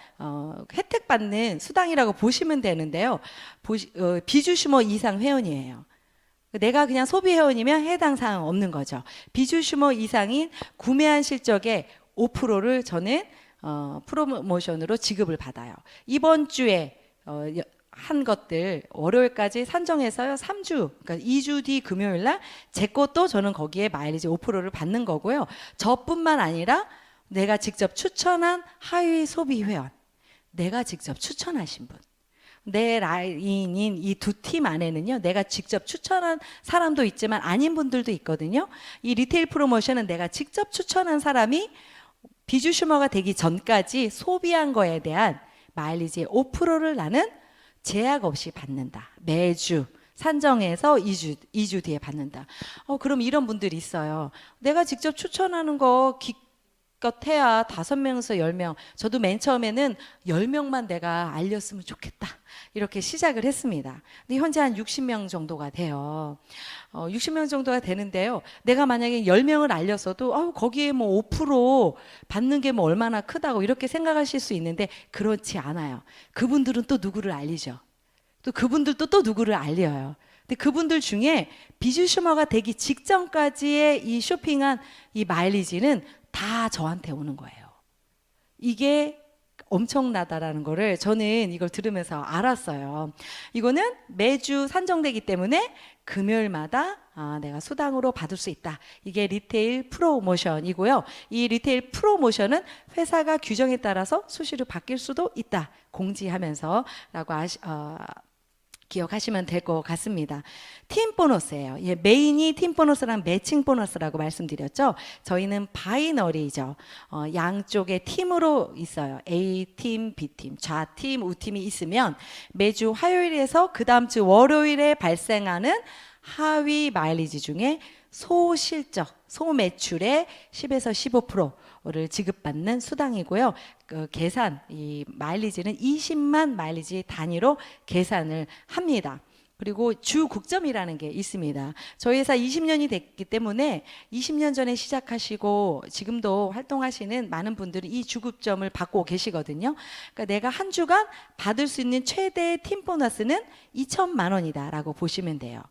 혜택 받는 수당이라고 보시면 되는데요. 비주슈머 이상 회원이에요. 내가 그냥 소비 회원이면 해당 사항 없는 거죠. 비주슈머 이상인 구매한 실적의 5%를 저는 프로모션으로 지급을 받아요. 이번 주에 한 것들 월요일까지 산정해서요. 3주, 그러니까 2주 뒤 금요일 날 제 것도 저는 거기에 마일리지 5%를 받는 거고요. 저뿐만 아니라 내가 직접 추천한 하위 소비 회원, 내가 직접 추천하신 분, 내 라인인 이 두 팀 안에는요, 내가 직접 추천한 사람도 있지만 아닌 분들도 있거든요. 이 리테일 프로모션은 내가 직접 추천한 사람이 비주슈머가 되기 전까지 소비한 거에 대한 마일리지의 5%를 나는 제약 없이 받는다. 매주 산정해서 2주 뒤에 받는다. 그럼 이런 분들이 있어요. 내가 직접 추천하는 거 기껏 해야 5명에서 10명. 저도 맨 처음에는 10명만 내가 알렸으면 좋겠다. 이렇게 시작을 했습니다. 근데 현재 한 60명 정도가 돼요. 60명 정도가 되는데요. 내가 만약에 10명을 알렸어도 거기에 뭐 5% 받는 게 뭐 얼마나 크다고 이렇게 생각하실 수 있는데 그렇지 않아요. 그분들은 또 누구를 알리죠. 또 그분들도 또 누구를 알려요. 근데 그분들 중에 비주슈머가 되기 직전까지의 이 쇼핑한 이 마일리지는 다 저한테 오는 거예요. 이게 엄청나다라는 거를 저는 이걸 들으면서 알았어요. 이거는 매주 산정되기 때문에 금요일마다 내가 수당으로 받을 수 있다. 이게 리테일 프로모션이고요. 이 리테일 프로모션은 회사가 규정에 따라서 수시로 바뀔 수도 있다. 공지하면서 라고 기억하시면 될 것 같습니다. 팀 보너스예요. 메인이 팀 보너스랑 매칭 보너스라고 말씀드렸죠. 저희는 바이너리죠. 양쪽의 팀으로 있어요. A팀, B팀, 좌팀, 우팀이 있으면 매주 화요일에서 그 다음 주 월요일에 발생하는 하위 마일리지 중에 소실적, 소매출의 10에서 15%를 지급받는 수당이고요. 계산, 이 마일리지는 20만 마일리지 단위로 계산을 합니다. 그리고 주국점이라는 게 있습니다. 저희 회사 20년이 됐기 때문에 20년 전에 시작하시고 지금도 활동하시는 많은 분들이 이 주국점을 받고 계시거든요. 그러니까 내가 한 주간 받을 수 있는 최대 팀 보너스는 2천만 원이다라고 보시면 돼요.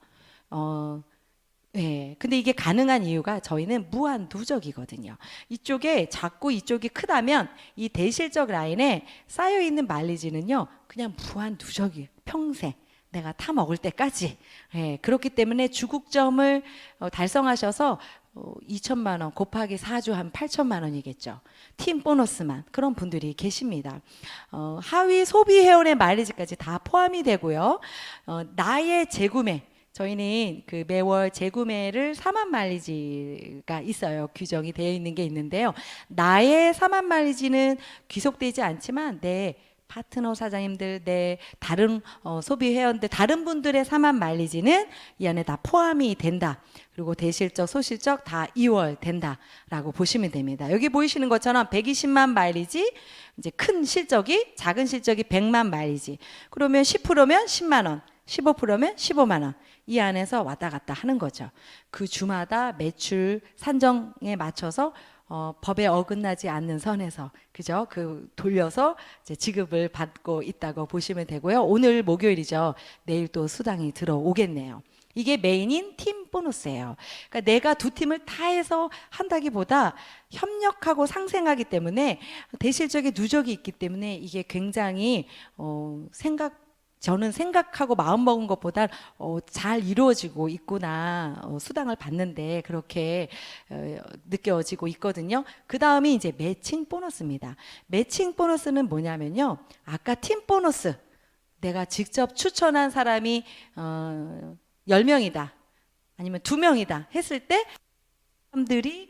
네, 근데 이게 가능한 이유가 저희는 무한 누적이거든요. 이쪽에 작고 이쪽이 크다면 이 대실적 라인에 쌓여 있는 마일리지는요, 그냥 무한 누적이에요. 평생 내가 타 먹을 때까지. 네, 그렇기 때문에 주국점을 달성하셔서 2천만 원 곱하기 4주 한 8천만 원이겠죠. 팀 보너스만 그런 분들이 계십니다. 하위 소비 회원의 마일리지까지 다 포함이 되고요. 나의 재구매. 저희는 그 매월 재구매를 4만 마일리지가 있어요. 규정이 되어 있는 게 있는데요. 나의 4만 마일리지는 귀속되지 않지만 내 파트너 사장님들, 내 다른 소비 회원들, 다른 분들의 4만 마일리지는 이 안에 다 포함이 된다. 그리고 대실적, 소실적 다 2월 된다라고 보시면 됩니다. 여기 보이시는 것처럼 120만 마일리지, 이제 큰 실적이, 작은 실적이 100만 마일리지. 그러면 10%면 10만 원, 15%면 15만 원. 이 안에서 왔다 갔다 하는 거죠. 그 주마다 매출 산정에 맞춰서 법에 어긋나지 않는 선에서 그죠? 그 돌려서 이제 지급을 받고 있다고 보시면 되고요. 오늘 목요일이죠. 내일 또 수당이 들어오겠네요. 이게 메인인 팀 보너스예요. 그러니까 내가 두 팀을 다 해서 한다기보다 협력하고 상생하기 때문에 대실적인 누적이 있기 때문에 이게 굉장히 저는 생각하고 마음먹은 것보다 잘 이루어지고 있구나. 수당을 받는데 그렇게 느껴지고 있거든요. 그 다음이 이제 매칭 보너스입니다. 매칭 보너스는 뭐냐면요. 아까 팀 보너스, 내가 직접 추천한 사람이 10명이다. 아니면 2명이다 했을 때 사람들이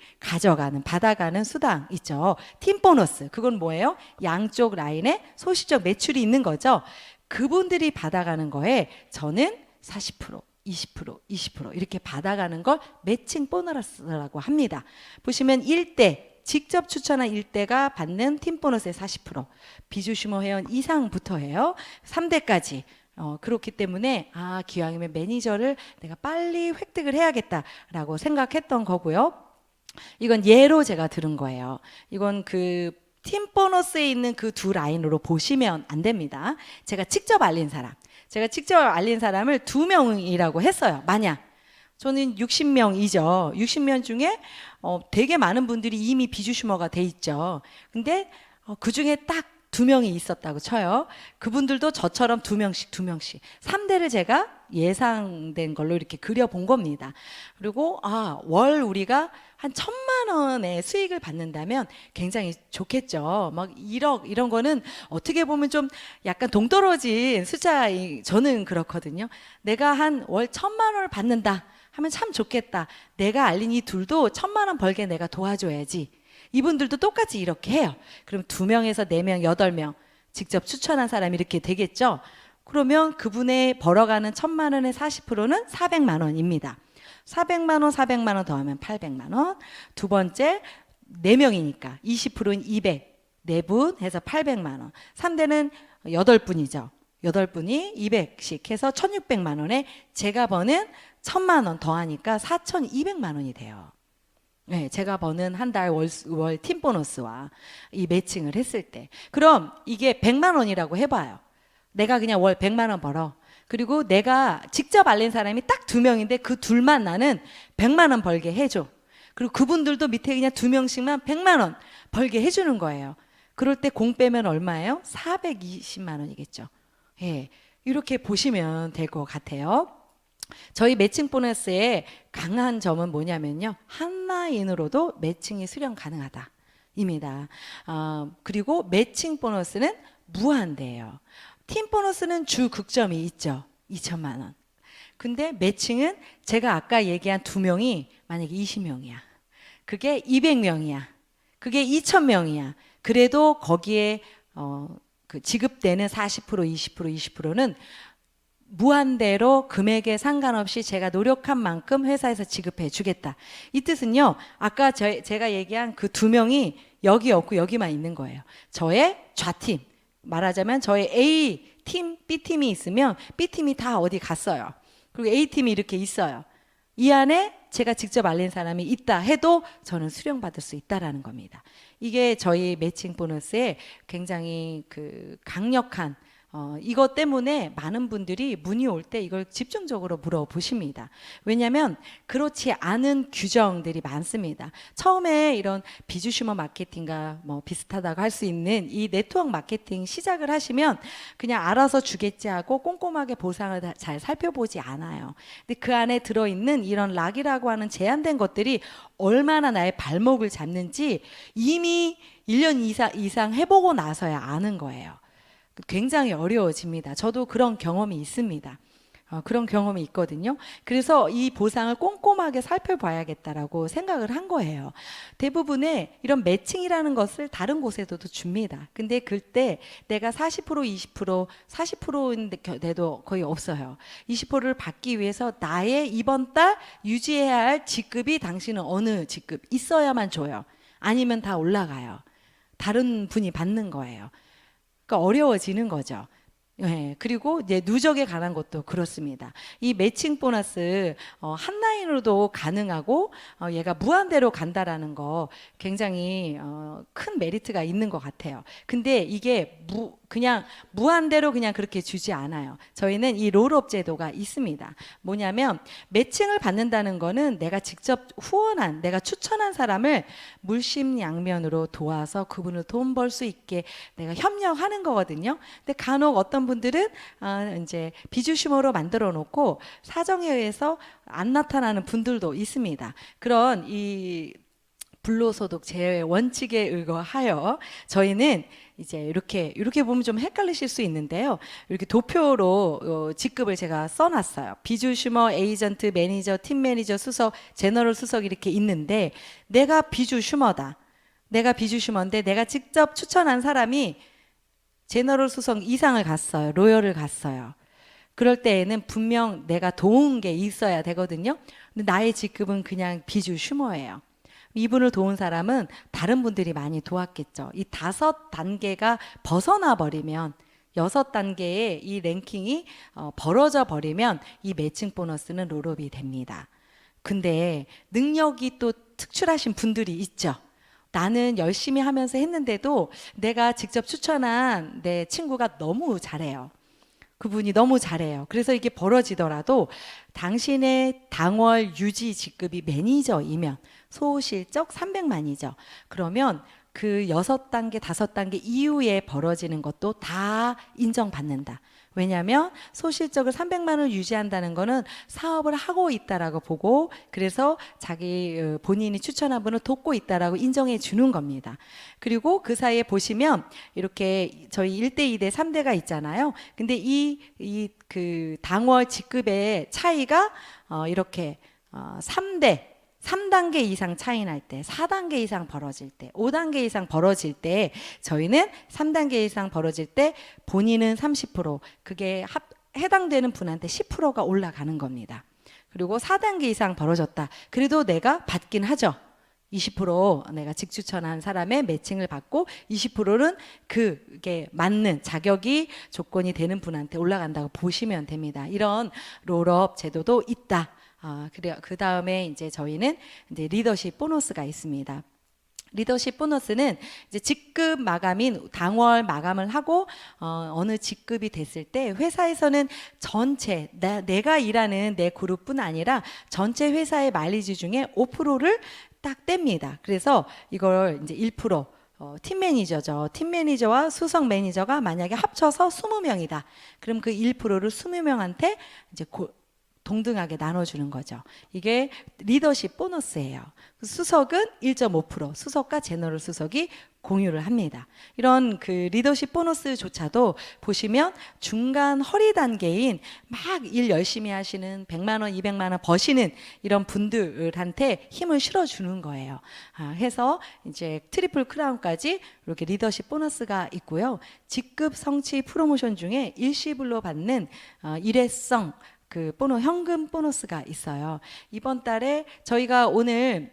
받아가는 수당 있죠. 팀 보너스. 그건 뭐예요? 양쪽 라인에 소실적 매출이 있는 거죠. 그분들이 받아가는 거에 저는 40%, 20%, 20% 이렇게 받아가는 걸 매칭 보너스라고 합니다. 보시면 1대, 직접 추천한 1대가 받는 팀 보너스의 40%, 비주슈머 회원 이상부터 해요. 3대까지. 그렇기 때문에 기왕이면 매니저를 내가 빨리 획득을 해야겠다라고 생각했던 거고요. 이건 예로 제가 들은 거예요. 이건 팀 보너스에 있는 그 두 라인으로 보시면 안 됩니다. 제가 직접 알린 사람을 2명이라고 했어요. 만약 저는 60명이죠. 60명 중에 되게 많은 분들이 이미 비주슈머가 돼 있죠. 근데 그 중에 딱 2명이 있었다고 쳐요. 그분들도 저처럼 2명씩 3대를 제가 예상된 걸로 이렇게 그려본 겁니다. 그리고 월 우리가 한 1,000만 원의 수익을 받는다면 굉장히 좋겠죠. 막 1억 이런 거는 어떻게 보면 좀 약간 동떨어진 숫자, 저는 그렇거든요. 내가 한 월 1,000만 원을 받는다 하면 참 좋겠다. 내가 알린 이 둘도 1,000만 원 벌게 내가 도와줘야지. 이분들도 똑같이 이렇게 해요. 그럼 2명에서 4명, 8명 직접 추천한 사람이 이렇게 되겠죠. 그러면 그분의 벌어가는 1,000만 원의 40%는 400만 원입니다. 400만 원 더하면 800만 원. 두 번째 4명이니까 20%는 200. 4분 해서 800만 원. 3대는 8분이죠. 8분이 200씩 해서 1,600만 원에 제가 버는 1,000만 원 더하니까 4,200만 원이 돼요. 네, 제가 버는 한 달 월 팀 보너스와 이 매칭을 했을 때. 그럼 이게 100만 원이라고 해봐요. 내가 그냥 월 100만 원 벌어. 그리고 내가 직접 알린 사람이 딱 2명인데 그 둘만 나는 100만 원 벌게 해줘. 그리고 그분들도 밑에 그냥 2명씩만 100만 원 벌게 해주는 거예요. 그럴 때 공 빼면 얼마예요? 420만 원이겠죠. 예, 이렇게 보시면 될 것 같아요. 저희 매칭 보너스의 강한 점은 뭐냐면요, 한 라인으로도 매칭이 수령 가능하다 입니다. 그리고 매칭 보너스는 무한대예요. 팀 보너스는 주 극점이 있죠. 2,000만 원. 근데 매칭은 제가 아까 얘기한 2명이 만약에 20명이야. 그게 200명이야. 그게 2,000명이야. 그래도 거기에 그 지급되는 40%, 20%는 무한대로 금액에 상관없이 제가 노력한 만큼 회사에서 지급해 주겠다. 이 뜻은요, 아까 제가 얘기한 그 2명이 여기 없고 여기만 있는 거예요. 저의 좌팀, 말하자면 저의 A팀, B팀이 있으면 B팀이 다 어디 갔어요. 그리고 A팀이 이렇게 있어요. 이 안에 제가 직접 알린 사람이 있다 해도 저는 수령받을 수 있다라는 겁니다. 이게 저희 매칭 보너스의 굉장히 그 강력한 이것 때문에 많은 분들이 문의 올 때 이걸 집중적으로 물어보십니다. 왜냐하면 그렇지 않은 규정들이 많습니다. 처음에 이런 비주슈머 마케팅과 뭐 비슷하다고 할 수 있는 이 네트워크 마케팅 시작을 하시면 그냥 알아서 주겠지 하고 꼼꼼하게 보상을 잘 살펴보지 않아요. 근데 그 안에 들어있는 이런 락이라고 하는 제한된 것들이 얼마나 나의 발목을 잡는지 이미 1년 이상 해보고 나서야 아는 거예요. 굉장히 어려워집니다. 저도 그런 경험이 있습니다. 그런 경험이 있거든요. 그래서 이 보상을 꼼꼼하게 살펴봐야겠다라고 생각을 한 거예요. 대부분의 이런 매칭이라는 것을 다른 곳에도 줍니다. 근데 그때 내가 40%, 20%, 40%인데도 거의 없어요. 20%를 받기 위해서 나의 이번 달 유지해야 할 직급이 당신은 어느 직급 있어야만 줘요. 아니면 다 올라가요. 다른 분이 받는 거예요. 그러니까 어려워지는 거죠. 네, 그리고 이제 누적에 관한 것도 그렇습니다. 이 매칭 보너스 한 라인으로도 가능하고 얘가 무한대로 간다라는 거 굉장히 큰 메리트가 있는 것 같아요. 근데 이게 그냥 무한대로 그냥 그렇게 주지 않아요. 저희는 이 롤업 제도가 있습니다. 뭐냐면 매칭을 받는다는 거는 내가 직접 후원한, 내가 추천한 사람을 물심양면으로 도와서 그분을 돈 벌 수 있게 내가 협력하는 거거든요. 근데 간혹 어떤 분들은 이제 비주슈머로 만들어 놓고 사정에 의해서 안 나타나는 분들도 있습니다. 그런 이 불로소득 제외 원칙에 의거하여 저희는 이제 이렇게 보면 좀 헷갈리실 수 있는데요. 이렇게 도표로 직급을 제가 써놨어요. 비주슈머, 에이전트, 매니저, 팀 매니저, 수석, 제너럴 수석 이렇게 있는데 내가 비주슈머다. 내가 비주슈머인데 내가 직접 추천한 사람이 제너럴 수석 이상을 갔어요. 로열을 갔어요. 그럴 때에는 분명 내가 도운 게 있어야 되거든요. 근데 나의 직급은 그냥 비주슈머예요. 이분을 도운 사람은 다른 분들이 많이 도왔겠죠. 이 5단계가 벗어나 버리면 6단계의 이 랭킹이 벌어져 버리면 이 매칭 보너스는 롤업이 됩니다. 근데 능력이 또 특출하신 분들이 있죠. 나는 열심히 하면서 했는데도 내가 직접 추천한 내 친구가 너무 잘해요. 그분이 너무 잘해요. 그래서 이게 벌어지더라도 당신의 당월 유지 직급이 매니저이면 소실적 300만이죠. 그러면 그 6단계, 5단계 이후에 벌어지는 것도 다 인정받는다. 왜냐하면 소실적을 300만 원을 유지한다는 거는 사업을 하고 있다라고 보고, 그래서 자기 본인이 추천한 분을 돕고 있다라고 인정해 주는 겁니다. 그리고 그 사이에 보시면 이렇게 저희 1대, 2대, 3대가 있잖아요. 근데 그 당월 직급의 차이가 이렇게 3단계 이상 차이 날 때, 4단계 이상 벌어질 때, 5단계 이상 벌어질 때, 저희는 3단계 이상 벌어질 때 본인은 30%, 그게 해당되는 분한테 10%가 올라가는 겁니다. 그리고 4단계 이상 벌어졌다. 그래도 내가 받긴 하죠. 20% 내가 직추천한 사람의 매칭을 받고 20%는 그게 맞는 자격이 조건이 되는 분한테 올라간다고 보시면 됩니다. 이런 롤업 제도도 있다. 그래, 그 다음에 이제 저희는 이제 리더십 보너스가 있습니다. 리더십 보너스는 이제 직급 마감인 당월 마감을 하고 어느 직급이 됐을 때 회사에서는 전체 내가 일하는 내 그룹뿐 아니라 전체 회사의 마일리지 중에 5%를 딱 뗍니다. 그래서 이걸 이제 1%, 팀 매니저죠. 팀 매니저와 수석 매니저가 만약에 합쳐서 20명이다. 그럼 그 1%를 20명한테 이제 동등하게 나눠주는 거죠. 이게 리더십 보너스예요. 수석은 1.5%, 수석과 제너럴 수석이 공유를 합니다. 이런 그 리더십 보너스조차도 보시면 중간 허리 단계인 막 일 열심히 하시는 100만 원, 200만 원 버시는 이런 분들한테 힘을 실어주는 거예요. 해서 이제 트리플 크라운까지 이렇게 리더십 보너스가 있고요. 직급 성취 프로모션 중에 일시불로 받는 일회성 그 현금 보너스가 있어요. 이번 달에 저희가 오늘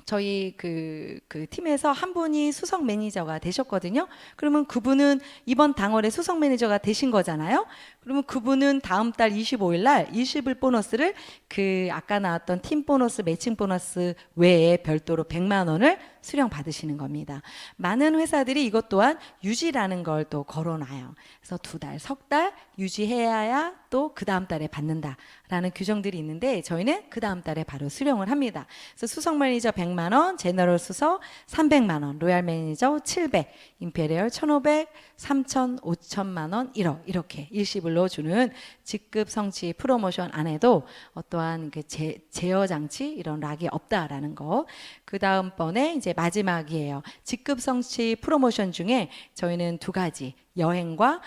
저희 그 팀에서 한 분이 수석 매니저가 되셨거든요. 그러면 그분은 이번 당월에 수석 매니저가 되신 거잖아요. 그러면 그분은 다음 달 25일 날 일시불 보너스를 그 아까 나왔던 팀 보너스, 매칭 보너스 외에 별도로 100만 원을 수령 받으시는 겁니다. 많은 회사들이 이것 또한 유지라는 걸 또 걸어놔요. 그래서 2달, 석 달 유지해야 또 그 다음 달에 받는다라는 규정들이 있는데 저희는 그 다음 달에 바로 수령을 합니다. 그래서 수석 매니저 100만 원, 제너럴 수석 300만 원, 로얄 매니저 700, 임페리얼 1,500, 3,000, 5천만 원, 1억 이렇게 일시불로 주는 직급 성취 프로모션 안에도 어떠한 그 제어 장치 이런 락이 없다라는 거. 그 다음번에 이제 마지막이에요. 직급 성취 프로모션 중에 저희는 2가지. 여행과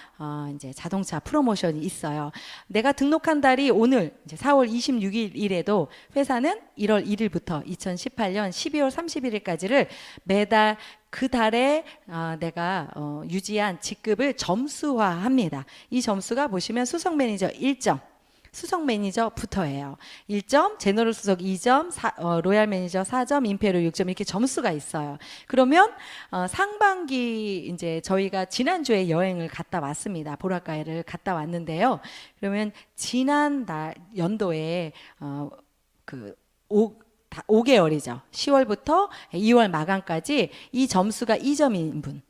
이제 자동차 프로모션이 있어요. 내가 등록한 달이 오늘 이제 4월 26일이래도 회사는 1월 1일부터 2018년 12월 31일까지를 매달 그 달에 내가 유지한 직급을 점수화합니다. 이 점수가 보시면 수석 매니저 1점, 수석 매니저부터예요. 1점, 제너럴 수석 2점, 로얄 매니저 4점, 임페리얼 6점 이렇게 점수가 있어요. 그러면 상반기 이제 저희가 지난주에 여행을 갔다 왔습니다. 보라카이를 갔다 왔는데요. 그러면 지난 연도에 그 5개월이죠. 10월부터 2월 마감까지 이 점수가 2점인 분,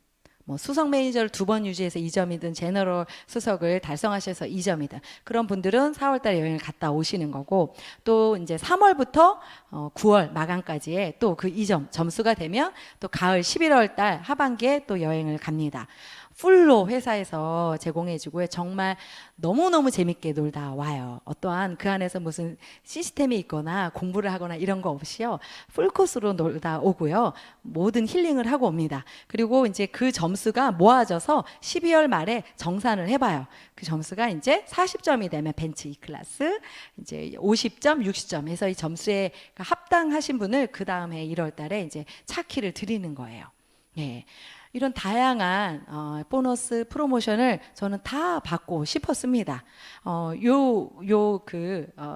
뭐 수석 매니저를 2번 유지해서 2점이든 제너럴 수석을 달성하셔서 2점이든 그런 분들은 4월달 여행을 갔다 오시는 거고, 또 이제 3월부터 9월 마감까지의 또 그 2점 점수가 되면 또 가을 11월달 하반기에 또 여행을 갑니다. 풀로 회사에서 제공해주고요. 정말 너무너무 재밌게 놀다 와요. 어떠한 그 안에서 무슨 시스템이 있거나 공부를 하거나 이런 거 없이요. 풀코스로 놀다 오고요. 모든 힐링을 하고 옵니다. 그리고 이제 그 점수가 모아져서 12월 말에 정산을 해봐요. 그 점수가 이제 40점이 되면 벤츠 E클래스, 이제 50점, 60점 해서 이 점수에 합당하신 분을 그 다음 해 1월 달에 이제 차키를 드리는 거예요. 예. 이런 다양한 보너스 프로모션을 저는 다 받고 싶었습니다.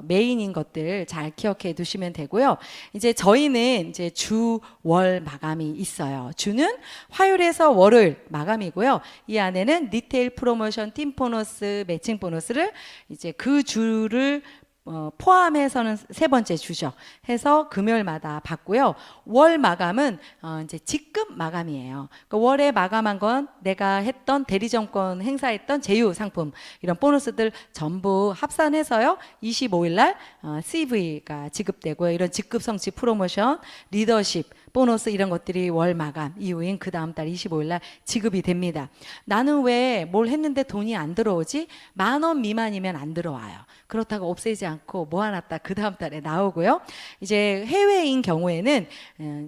메인인 것들 잘 기억해 두시면 되고요. 이제 저희는 이제 주, 월 마감이 있어요. 주는 화요일에서 월요일 마감이고요. 이 안에는 리테일 프로모션, 팀 보너스, 매칭 보너스를 이제 그 주를 포함해서는 세 번째 주죠. 해서 금요일마다 받고요. 월 마감은 이제 직급 마감이에요. 그러니까 월에 마감한 건 내가 했던 대리점권 행사했던 제휴 상품 이런 보너스들 전부 합산해서요. 25일 날 CV가 지급되고요. 이런 직급 성취 프로모션, 리더십 보너스 이런 것들이 월 마감 이후인 그 다음 달 25일 날 지급이 됩니다. 나는 왜 뭘 했는데 돈이 안 들어오지? 10,000원 미만이면 안 들어와요. 그렇다고 없애지 않고 모아놨다 그 다음 달에 나오고요. 이제 해외인 경우에는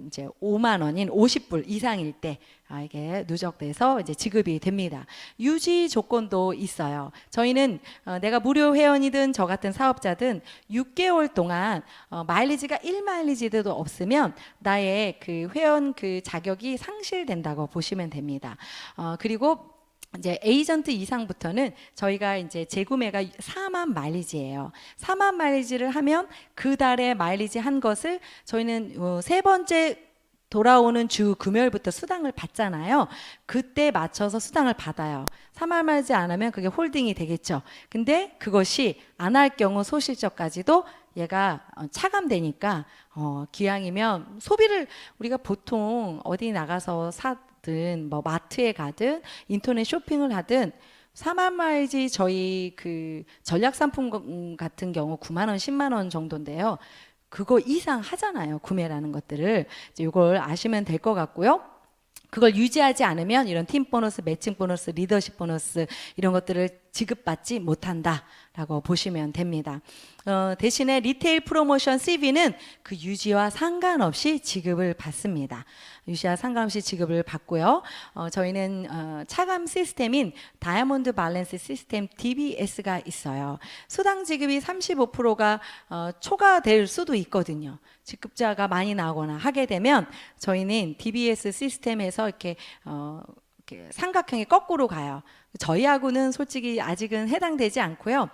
이제 5만 원인 50불 이상일 때 이게 누적돼서 이제 지급이 됩니다. 유지 조건도 있어요. 저희는 내가 무료 회원이든 저 같은 사업자든 6개월 동안 마일리지가 1마일리지도 없으면 나의 그 회원 그 자격이 상실된다고 보시면 됩니다. 그리고 이제 에이전트 이상부터는 저희가 이제 재구매가 4만 마일리지예요. 4만 마일리지를 하면 그 달에 마일리지 한 것을 저희는 세 번째 돌아오는 주 금요일부터 수당을 받잖아요. 그때 맞춰서 수당을 받아요. 3만 마일리지 안 하면 그게 홀딩이 되겠죠. 근데 그것이 안 할 경우 소실적까지도 얘가 차감되니까 기왕이면 소비를 우리가 보통 어디 나가서 사든 뭐 마트에 가든 인터넷 쇼핑을 하든 4만 마일리지 저희 그 전략 상품 같은 경우 9만 원, 10만 원 정도인데요. 그거 이상 하잖아요. 구매라는 것들을. 이걸 아시면 될 것 같고요. 그걸 유지하지 않으면 이런 팀 보너스, 매칭 보너스, 리더십 보너스 이런 것들을 지급받지 못한다라고 보시면 됩니다. 대신에 리테일 프로모션 CV는 그 유지와 상관없이 지급을 받습니다. 유지와 상관없이 지급을 받고요. 저희는 차감 시스템인 다이아몬드 밸런스 시스템 DBS가 있어요. 수당 지급이 35%가 초과될 수도 있거든요. 지급자가 많이 나오거나 하게 되면 저희는 DBS 시스템에서 이렇게 삼각형이 거꾸로 가요. 저희하고는 솔직히 아직은 해당되지 않고요.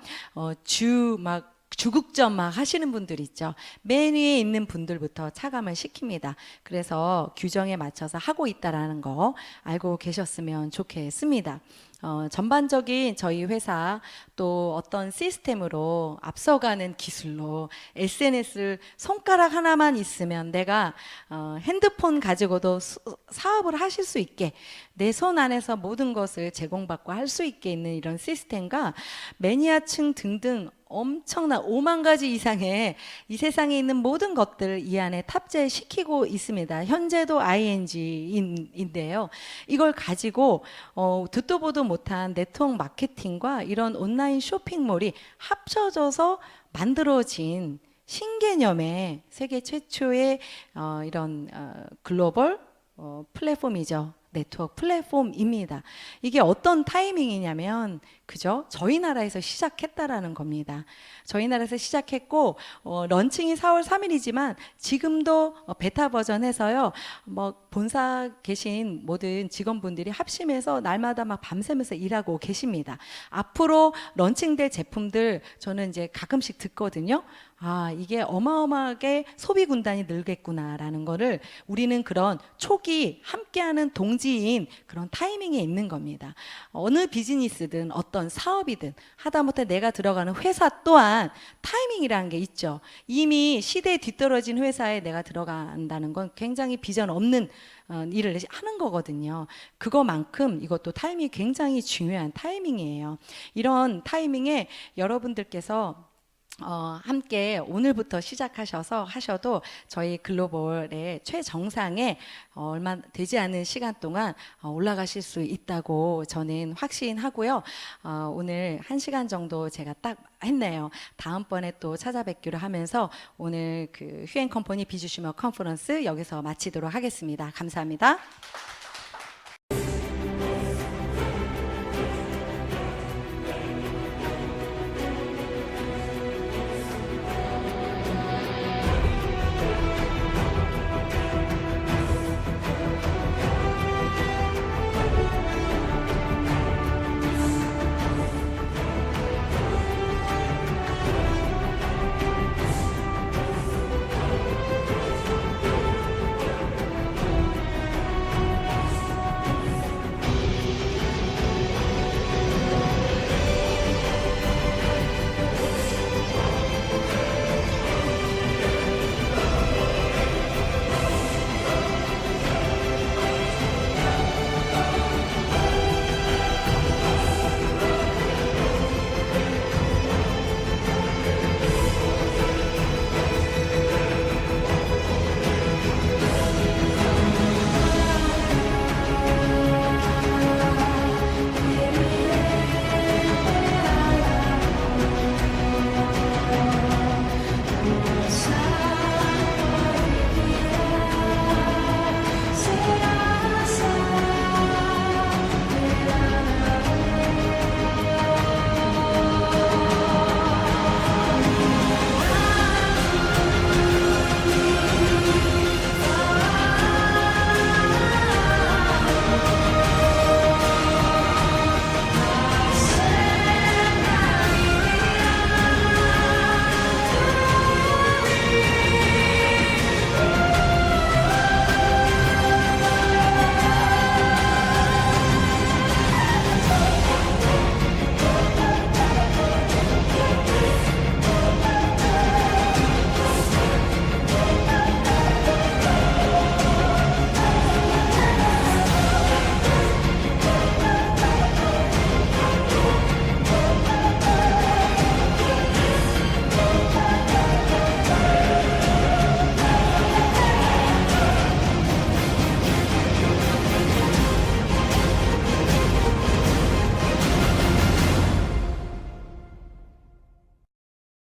주국점 막 하시는 분들 있죠. 맨 위에 있는 분들부터 차감을 시킵니다. 그래서 규정에 맞춰서 하고 있다라는 거 알고 계셨으면 좋겠습니다. 전반적인 저희 회사 또 어떤 시스템으로 앞서가는 기술로 SNS를 손가락 하나만 있으면 내가 핸드폰 가지고도 사업을 하실 수 있게 내 손 안에서 모든 것을 제공받고 할 수 있게 있는 이런 시스템과 매니아층 등등 엄청난 5만 가지 이상의 이 세상에 있는 모든 것들을 이 안에 탑재시키고 있습니다. 현재도 ING인데요. 이걸 가지고 듣도 보도 못한 네트워크 마케팅과 이런 온라인 쇼핑몰이 합쳐져서 만들어진 신개념의 세계 최초의 이런 글로벌 플랫폼이죠. 네트워크 플랫폼입니다. 이게 어떤 타이밍이냐면 그죠? 저희 나라에서 시작했다라는 겁니다. 저희 나라에서 시작했고 런칭이 4월 3일이지만 지금도 베타 버전 해서요. 뭐 본사 계신 모든 직원분들이 합심해서 날마다 막 밤새면서 일하고 계십니다. 앞으로 런칭될 제품들 저는 이제 가끔씩 듣거든요. 이게 어마어마하게 소비 군단이 늘겠구나라는 거를 우리는 그런 초기 함께하는 동지인 그런 타이밍에 있는 겁니다. 어느 비즈니스든 어떤 사업이든 하다못해 내가 들어가는 회사 또한 타이밍이라는 게 있죠. 이미 시대에 뒤떨어진 회사에 내가 들어간다는 건 굉장히 비전 없는 일을 하는 거거든요. 그거만큼 이것도 타이밍이 굉장히 중요한 타이밍이에요. 이런 타이밍에 여러분들께서 함께 오늘부터 시작하셔서 하셔도 저희 글로벌의 최정상에 얼마 되지 않은 시간 동안 올라가실 수 있다고 저는 확신하고요. 오늘 1시간 정도 제가 딱 했네요. 다음번에 또 찾아뵙기로 하면서 오늘 그 휴앤컴퍼니 비주시머 컨퍼런스 여기서 마치도록 하겠습니다. 감사합니다.